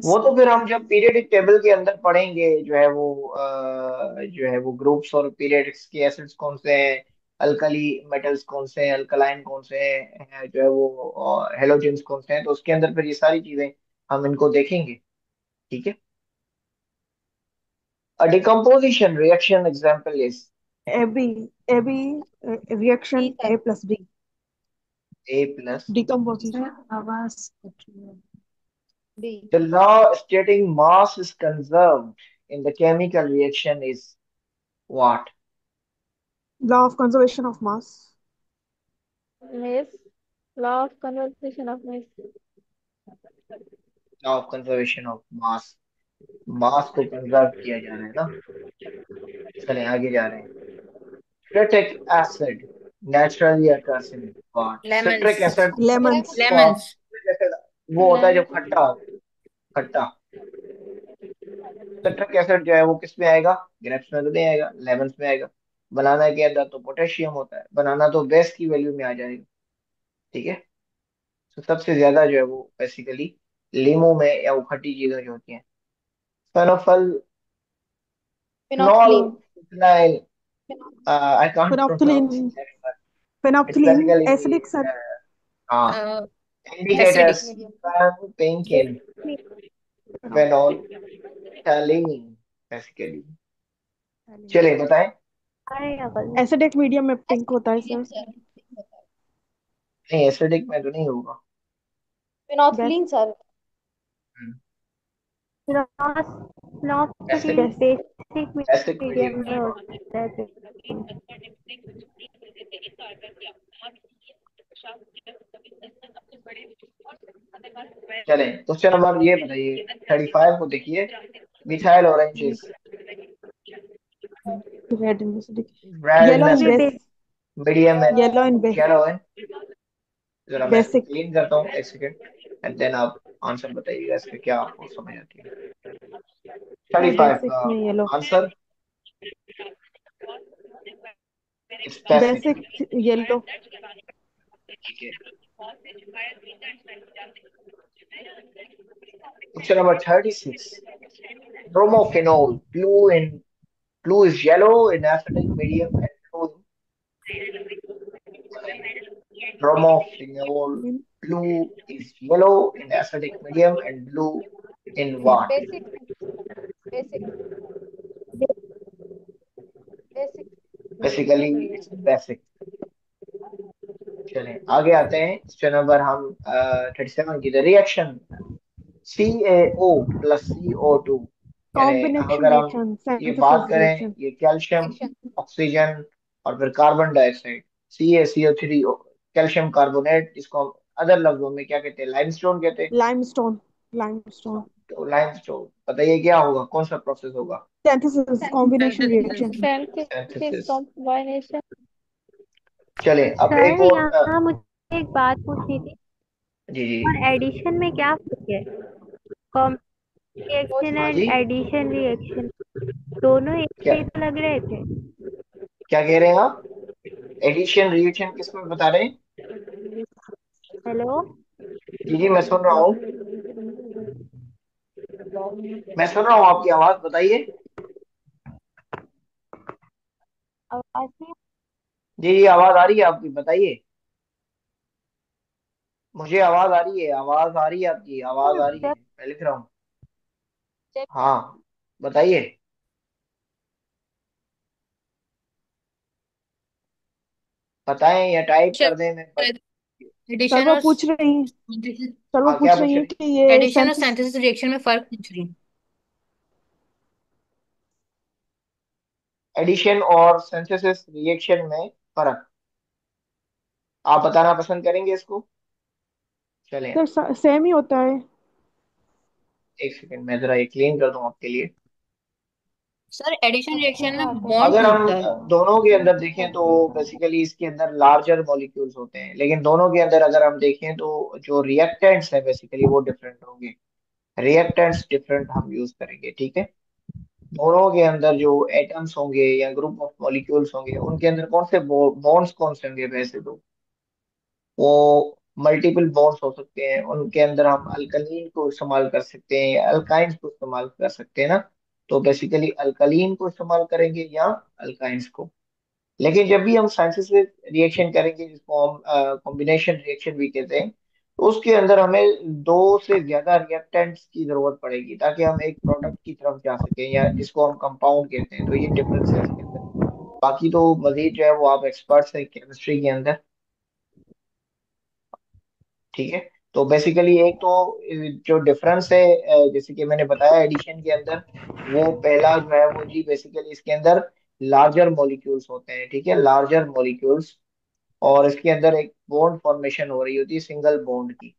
वो तो फिर हम जब पीरियडिक टेबल के अंदर पढ़ेंगे, जो है वो ग्रुप्स और पीरियड्स के एसिड्स कौन से हैं, अल्कली मेटल्स कौन से हैं, अल्कलाइन कौन से हैं, जो है वो हेलोजेंस कौन से हैं, तो उसके अंदर फिर ये सारी चीजें हम इनको देखेंगे। ठीक है। A decomposition reaction example is AB B reaction sir. A plus B. A plus Decomposition. Sir आवाज कट रही है। B. the law stating mass is conserved in the chemical reaction is what? Law of conservation of mass. Miss law of conversation of miss Law of conservation of mass। मास को conserve किया जा रहा है ना। चलें आगे जा रहे हैं। Citric acid naturally occurs in what? Lemons. Citric acid Lemons. Lemons. citric acid वो होता है जो लेमन खट्टा हो, खट्टा। सिट्रिक एसिड जो है वो किस में आएगा, ग्रेप्स में तो नहीं आएगा, लेमन्स में आएगा। बनाना के अंदर तो पोटेशियम होता है, बनाना तो बेस की वैल्यू में आ जाएगा। ठीक है। तो सबसे ज्यादा जो है वो बेसिकली लीमू में या वो खट्टी चीजें जो होती हैं। फेनोफल, phenol, Phenolphthalein. Phenyl, I can't pronounce Phenolphthalein. That, it's Phenolphthalein. Basically Acidic, sir. हाँ Uh, Acidic indicators medium. pink in phenolphthalein basically। चलिए बताएं। आएगा कल। Acidic medium में pink होता है Medium sir. sir. नहीं एसिडिक में तो नहीं होगा। Gas. Phenolphthalein sir. हम्म, फिनॉस लॉ acid, basic acid medium medium. में होता है तो। चलें, क्वेश्चन नंबर ये बताइए 35 को देखिए। Methyl oranges, red and basic, red and yellow and basic, base, medium and yellow and base, yellow है। जरा मैं इसको बेसिक, क्लीन करता हूँ, एक सेकेंड, एंड देन आप आंसर बताइएगा इसका क्या आपको समझ आती है। 35 बेसिक का में yellow, answer basic. Basic yellow, ठीक है। Question number 36, ब्रोमोफेनॉल, blue is yellow in acidic medium and blue bromophenol. Blue is yellow in acidic medium and blue in what? Basic. Basic. Basic. Basically, it's basic. चलें आगे आते हैं। Question number हम 37 की reaction CaO plus CO2, यानी combination अगर हम reaction, ये बात सिंथेसिस करें, रिएक्शन, ये कैल्शियम, Reaction. ऑक्सीजन और फिर carbon dioxide, CaCO3, calcium carbonate, इसको हम अदर लफ्जों में क्या कहते हैं? लाइमस्टोन कहते हैं। लाइमस्टोन, लाइमस्टोन, तो लाइमस्टोन बताइए क्या होगा, कौन सा प्रोसेस होगा? Synthesis, combination reaction. Synthesis synthesis. combination. चले अब एक सर और यहाँ मुझे एक बात पूछनी थी, जी जी और एडिशन में क्या फर्क है? कॉम रिएक्शन हाँ एंड जी, एडिशन रिएक्शन दोनों एक क्या से ही तो लग रहे थे। क्या कह रहे हैं आप? एडिशन रिएक्शन किस में बता रहे हैं? हेलो, जी जी, मैं सुन रहा हूँ, मैं सुन रहा हूँ आपकी आवाज, बताइए। आवाज नहीं? जी जी, आवाज आ रही है आपकी, बताइए। मुझे आवाज आ रही है, आवाज आ रही है आपकी, आवाज आ रही है, जब मैं लिख रहा हूँ। जब हाँ, बताइए। बताएं या टाइप कर दें, मैं सर एडिशन वो और पूछ रही हैं, सर वो हाँ, क्या पूछ रही पूछ हैं रही? कि ये एडिशन और सिंथेसिस, सिंथेसिस रिएक्शन में फर्क पूछ रही हूँ। एडिशन और सिंथेसिस रिएक्शन में फर्क आप बताना पसंद करेंगे इसको? चलें, सर सेम ही होता है। एक सेकंड, मैं जरा ये क्लीन कर दूं आपके लिए। सर एडिशन रिएक्शन में आता है। बॉन्ड अगर हम टूटता है। दोनों के अंदर देखें तो बेसिकली इसके अंदर लार्जर मॉलिक्यूल्स होते हैं, लेकिन दोनों के अंदर अगर हम देखें तो जो रिएक्टेंट्स है बेसिकली वो डिफरेंट होंगे। रिएक्टेंट्स डिफरेंट हम यूज करेंगे, ठीक है। दोनों के अंदर जो एटम्स होंगे या ग्रुप ऑफ मॉलिक्यूल्स होंगे, उनके अंदर कौन से बॉन्ड्स कौन से होंगे? वैसे तो वो मल्टीपल बॉन्ड्स हो सकते हैं, उनके अंदर हम अल्कलीन को इस्तेमाल कर सकते हैं या अल्काइंस को इस्तेमाल कर सकते हैं ना। तो बेसिकली अल्कलीन को इस्तेमाल करेंगे या अल्काइंस को। लेकिन जब भी हम साइंटिफिक रिएक्शन करेंगे, जिसको हम कॉम्बिनेशन रिएक्शन भी कहते हैं, तो उसके अंदर हमें दो से ज्यादा रिएक्टेंट्स की जरूरत पड़ेगी ताकि हम एक प्रोडक्ट की तरफ जा सकें, या जिसको हम कंपाउंड कहते हैं। तो ये डिफरेंस है इसके अंदर। बाकी तो मजीद जो है वो आप एक्सपर्ट्स हैं केमिस्ट्री के अंदर, ठीक है। तो बेसिकली एक तो जो डिफरेंस है, जैसे कि मैंने बताया एडिशन के अंदर, वो पहला जो है वो जी बेसिकली इसके अंदर लार्जर मॉलिक्यूल्स होते हैं, ठीक है, लार्जर मॉलिक्यूल्स। और इसके अंदर एक बॉन्ड फॉर्मेशन हो रही होती है सिंगल बॉन्ड की।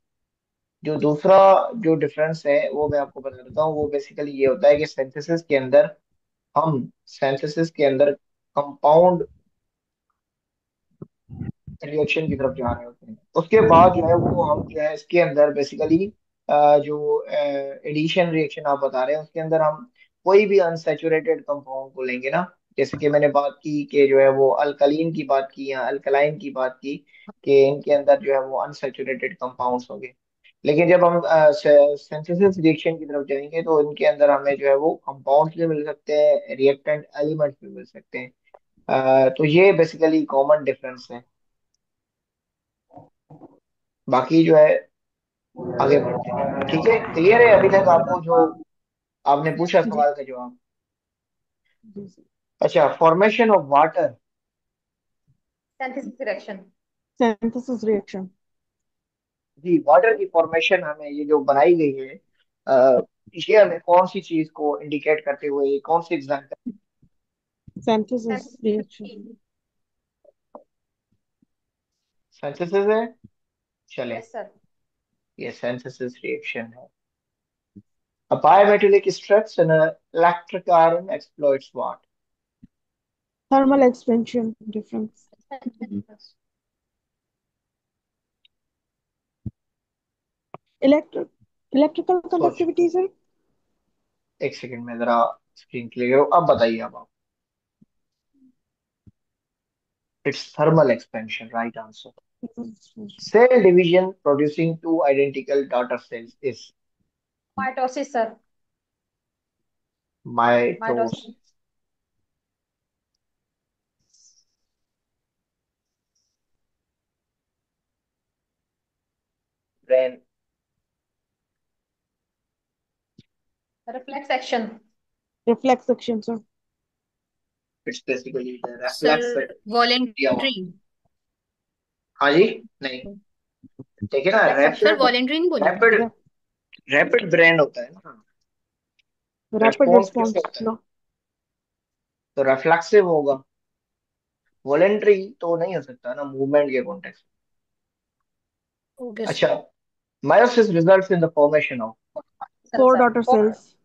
जो दूसरा जो डिफरेंस है वो मैं आपको बता देता हूँ, वो बेसिकली ये होता है कि सिंथेसिस के अंदर कंपाउंड रिएक्शन की तरफ जा रहे होते हैं। उसके बाद जो है वो हम जो है इसके अंदर बेसिकली जो एडिशन रिएक्शन आप बता रहे हैं, उसके अंदर हम कोई भी अनसैचुरेटेड कंपाउंड को लेंगे ना। जैसे कि मैंने बात की कि जो है वो अल्कलीन की बात की या अल्कलाइन की बात की, कि इनके अंदर जो है वो अनसैचुरेटेड कंपाउंड्स होंगे। लेकिन जब हम सिंथेसिस रिएक्शन की तरफ जाएंगे तो इनके अंदर हमें जो है वो कंपाउंड्स भी मिल सकते हैं, रिएक्टेंट एलिमेंट्स भी मिल सकते हैं। तो ये बेसिकली कॉमन डिफरेंस है। बाकी जो है आगे बढ़ते हैं, ठीक है। क्लियर है अभी तक आपको जो आपने पूछा जी, सवाल का जवाब? जी सर। अच्छा, formation of water. Synthesis reaction. Synthesis reaction, जी, वाटर की फॉर्मेशन हमें ये जो बनाई गई है, ये हमें कौन सी चीज को इंडिकेट करते हुए कौन सी एग्जाम्पल? Synthesis reaction. सिंथेसिस है। चले, यस सर। ये सिंथेसिस रिएक्शन है। A bimetallic structure in an electric iron exploits what? Thermal expansion difference. Electric electrical सोच, कंडक्टिविटी सर। एक सेकंड में जरा स्क्रीन क्लियर हो, अब बताइए अब आप। It's thermal expansion, right answer. Cell division producing two identical daughter cells is mitosis sir. mitosis. Mitosis. Then reflex action. Reflex action sir. it's basically the sir reflex दिया हुआ। Voluntary. हाँ जी, नहीं, देखिए ना, सर रैपिड वॉलेंट्री नहीं बोले? Rapid rapid brain होता है ना, रैपिड रेस्पॉन्स कैसे रिस्पॉन्स होता है? नो। तो रिफ्लेक्सिव होगा, वॉलेंट्री तो नहीं हो सकता ना मूवमेंट के कॉन्टेक्स्ट। ओके अच्छा, meiosis results in the formation of four daughter cells.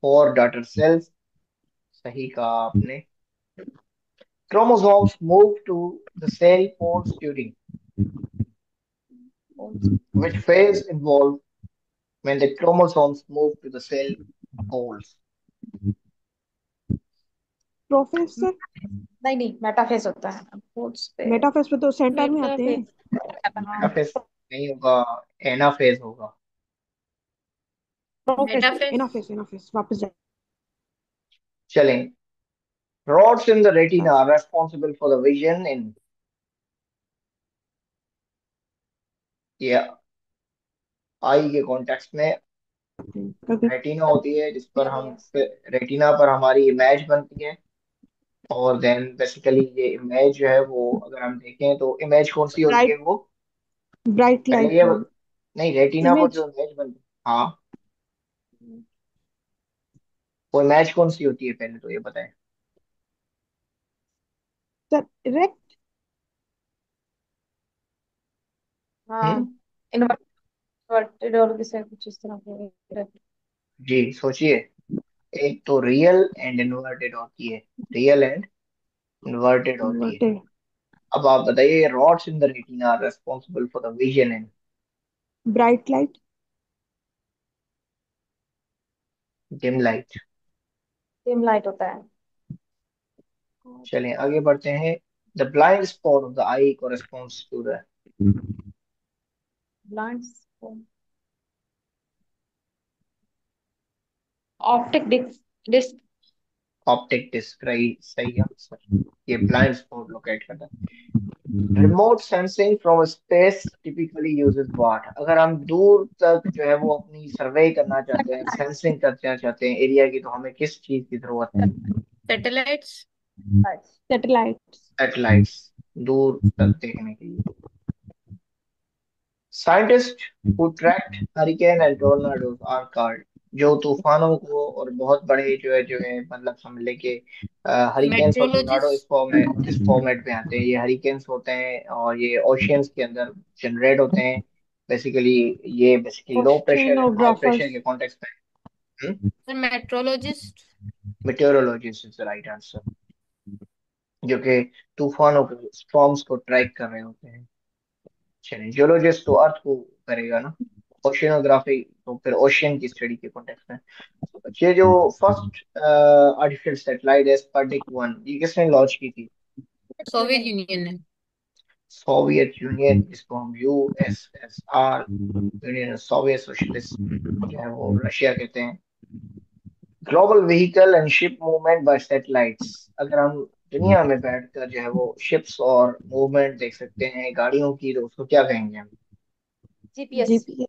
four daughter cells। सही कहा आपने। Chromosomes move to the cell poles during which phase involved when the chromosomes move to the cell poles? Prophase sir. नहीं नहीं, metaphase होता है poles पे। Metaphase पे तो सेंटर में आते हैं। हाँ। मेटाफेज नहीं होगा, एनाफेज होगा। Profess metaphase. एनाफेस एनाफेस वापस जाए। चलें, rods in the retina are responsible for the vision in, ये आई के कॉन्टेक्स्ट में रेटिना होती है, जिस पर हम रेटिना पर हमारी इमेज बनती है। और देन बेसिकली ये इमेज जो है वो अगर हम देखें तो इमेज कौन सी होती है ब्राइट वो? ब्राइट पहले लाइट ये मैम। नहीं, रेटिना पर इमेज जो इमेज बनती है, हाँ, वो इमेज कौन सी होती है पहले तो ये बताएं। Sir rect. हम्म, हाँ, इन्वर्टेड और किसी कुछ इस तरह के। जी सोचिए। एक तो रियल एंड इन्वर्टेड होती है, रियल एंड इन्वर्टेड होती है। इन्वर्टेड। अब आप बताइए, rods in the retina are responsible for the vision in bright light. dim light। Dim light होता है। चलें आगे बढ़ते हैं। The blind spot of the eye corresponds to the blind optic disc. optic disc, right? सही answer. ये blind spot locate करता है। Remote sensing from space typically uses what? अगर हम दूर तक जो है वो अपनी सर्वे करना चाहते हैं, सेंसिंग करना चाहते हैं एरिया की, तो हमें किस चीज की जरूरत है? सैटेलाइट्स। सैटेलाइट। सैटेलाइट्स, दूर तक देखने के लिए। Scientist who tracked hurricane and tornadoes are called, जो तूफानों को और बहुत बड़े जो है मतलब समझ ले कि हरिकेन्स और टोर्नाडो मेट्रोलॉजिस्ट। इस फॉर्मेट में आते हैं। ये हरिकेन्स होते हैं और ये ओशियंस के अंदर जनरेट होते हैं। बेसिकली ये basically low pressure and high pressure oceanographers. के कॉन्टेक्स्ट में। Sir meteorologist. Meteorologist is the right answer, जो कि तूफानों को, स्टॉर्म्स को ट्रैक कर रहे होते हैं। चलिए, जियोलॉजिस्ट तो अर्थ को करेगा ना, ओशियनोग्राफी तो फिर ओशियन की स्टडी के कॉन्टेक्स्ट में। ये जो फर्स्ट आर्टिफिशियल सैटेलाइट है स्पुतनिक 1, ये किसने लॉन्च की थी? सोवियत यूनियन ने। सोवियत यूनियन, जिसको हम यूएसएसआर, यूनियन सोवियत सोशलिस्ट जो है वो रशिया कहते हैं। Global vehicle and ship movement by satellites, अगर हम दुनिया में बैठकर जो है वो शिप्स और मूवमेंट देख सकते हैं गाड़ियों की, तो उसको क्या कहेंगे हम? जीपीएस। जीपीएस।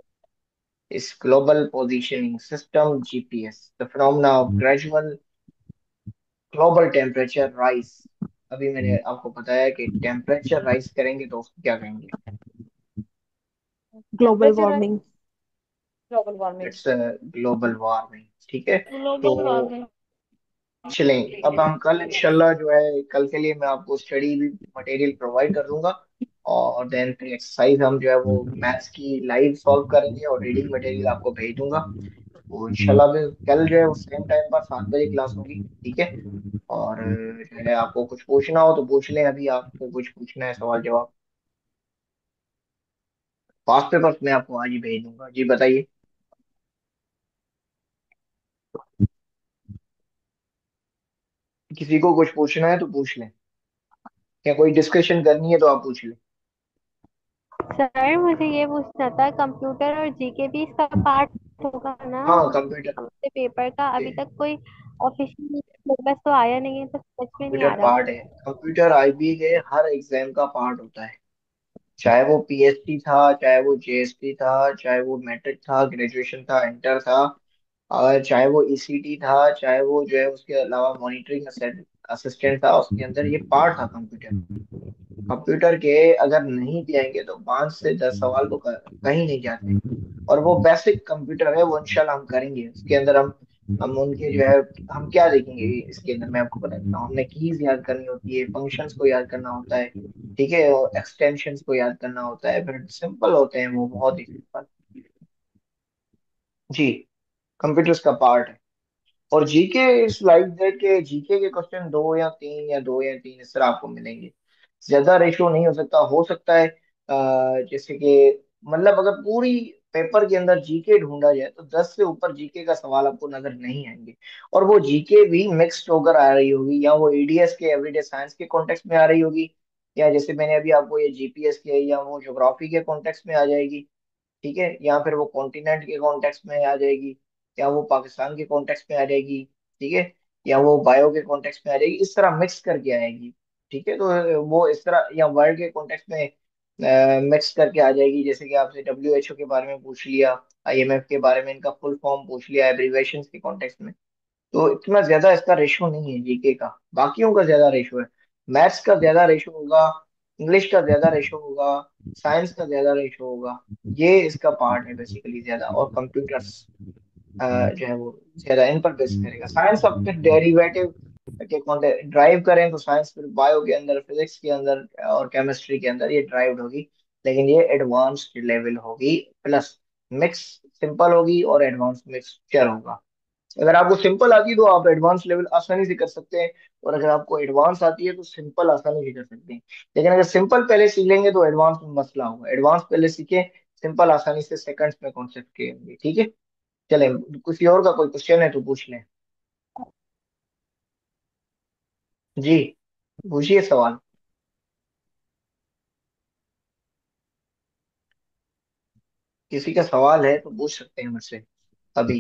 इस global positioning system, GPS. The phenomena of gradual global temperature rise, अभी मैंने आपको बताया कि टेम्परेचर राइज करेंगे तो उसको क्या कहेंगे? Global temperature warming. Global warming. It's global warming. ठीक है। तो ग्लोबल वार्मिंग। चलें, अब हम कल इंशाल्लाह जो है, कल के लिए मैं आपको स्टडी भी मटेरियल प्रोवाइड कर दूंगा, और देन फिर एक्सरसाइज हम जो है वो मैथ्स की लाइव सॉल्व करेंगे, और रीडिंग मटेरियल आपको भेज दूंगा। तो इंशाल्लाह भी कल जो है वो सेम टाइम पर 7 बजे क्लास होगी। ठीक है। और जो है आपको कुछ पूछना हो तो पूछ लें, अभी आपको कुछ पूछना है सवाल जवाब। पास पेपर्स मैं आपको आज ही भेज दूंगा। जी बताइए। किसी को कुछ पूछना है तो पूछ लें, या कोई डिस्कशन करनी है तो आप पूछ लें। सर मुझे ये पूछना था, कंप्यूटर और जीके भी इसका पार्ट होगा ना हाँ कंप्यूटर। हमारे पेपर का? अभी तक कोई ऑफिशियल सिलेबस तो आया नहीं है, तो समझ में नहीं कंप्यूटर आ रहा। पार्ट है, कंप्यूटर आईबी के हर एग्जाम का पार्ट होता है। चाहे वो पीएचडी था, चाहे वो जेएसटी था, चाहे वो मैट्रिक था, ग्रेजुएशन था, इंटर था, और चाहे वो ईसीटी था, चाहे वो जो है उसके अलावा मॉनिटरिंग असिस्टेंट था, उसके अंदर ये पार्ट था कंप्यूटर। कंप्यूटर के अगर नहीं भी आएंगे तो 5 से 10 सवाल तो कहीं नहीं जाते। और वो बेसिक कंप्यूटर है, वो इंशाल्लाह हम करेंगे। उसके अंदर हम उनके जो है, हम क्या देखेंगे इसके अंदर, मैं आपको बता देता हूँ। हमने कीज याद करनी होती है, फंक्शंस को याद करना होता है। ठीक है। और एक्सटेंशंस को याद करना होता है, फिर सिंपल होते हैं वो, बहुत ही सिंपल। जी। कंप्यूटर्स का पार्ट है। और जीके इस लाइक दैट के जीके के क्वेश्चन दो या तीन इस तरह आपको मिलेंगे। ज्यादा रेशो नहीं हो सकता है। जैसे कि मतलब अगर पूरी पेपर के अंदर जीके ढूंढा जाए तो 10 से ऊपर जीके का सवाल आपको नजर नहीं आएंगे। और वो जीके भी मिक्स्ड होकर आ रही होगी, या वो एडीएस के एवरीडे साइंस के कॉन्टेक्स्ट में आ रही होगी, या जैसे मैंने अभी आपको ये जीपीएस के या वो ज्योग्राफी के कॉन्टेक्स्ट में आ जाएगी। ठीक है। या फिर वो कॉन्टिनेंट के कॉन्टेक्स्ट में आ जाएगी, या वो पाकिस्तान के कॉन्टेक्स्ट में आ जाएगी। ठीक है। या वो बायो के कॉन्टेक्स्ट में आ जाएगी, इस तरह मिक्स करके आएगी। ठीक है। तो वो इस तरह, या वर्ल्ड के कॉन्टेक्स्ट में मिक्स करके आ जाएगी। जैसे कि आपसे डब्ल्यूएचओ के बारे में पूछ लिया, आईएमएफ के बारे में इनका फुल फॉर्म पूछ लिया एब्रीवेशन के कॉन्टेक्स्ट में। तो इतना ज्यादा इसका रेशो नहीं है जीके का, बाकियों का ज्यादा रेशो है। मैथ्स का ज्यादा रेशो होगा, इंग्लिश का ज्यादा रेशो होगा, साइंस का ज्यादा रेशो होगा। ये इसका पार्ट है बेसिकली ज्यादा। और कंप्यूटर्स जो है वो ज्यादा इन पर बेस करेगा। साइंस अब फिर डेरिवेटिव के कॉन्टेक्ट ड्राइव करें तो साइंस फिर बायो के अंदर, फिजिक्स के अंदर और केमिस्ट्री के अंदर ये ड्राइव होगी। लेकिन ये एडवांस्ड लेवल होगी, प्लस मिक्स सिंपल होगी और एडवांस मिक्सचर होगा। अगर आपको सिंपल आती है तो आप एडवांस लेवल आसानी से कर सकते हैं, और अगर आपको एडवांस आती है तो सिंपल आसानी से कर सकते हैं। लेकिन अगर सिंपल पहले सीख लेंगे तो एडवांस में मसला होगा। एडवांस पहले सीखें, सिंपल आसानी से सेकंड्स में कॉन्सेप्ट के होंगे। ठीक है। चलें, किसी और का कोई क्वेश्चन है तो पूछ लें। जी पूछिए सवाल। किसी का सवाल है तो पूछ सकते हैं मुझसे अभी।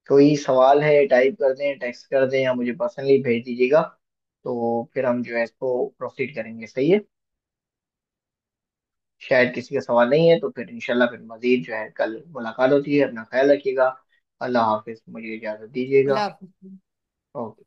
कोई सवाल है टाइप कर दें, टेक्स्ट कर दें, या मुझे पर्सनली भेज दीजिएगा, तो फिर हम जो है इसको प्रोसीड करेंगे। सही है। शायद किसी का सवाल नहीं है, तो फिर इंशाल्लाह फिर मजीद जो है कल मुलाकात होती है। अपना ख्याल रखिएगा। अल्लाह हाफिज, मुझे इजाजत दीजिएगा। अल्लाह हाफिज। ओके।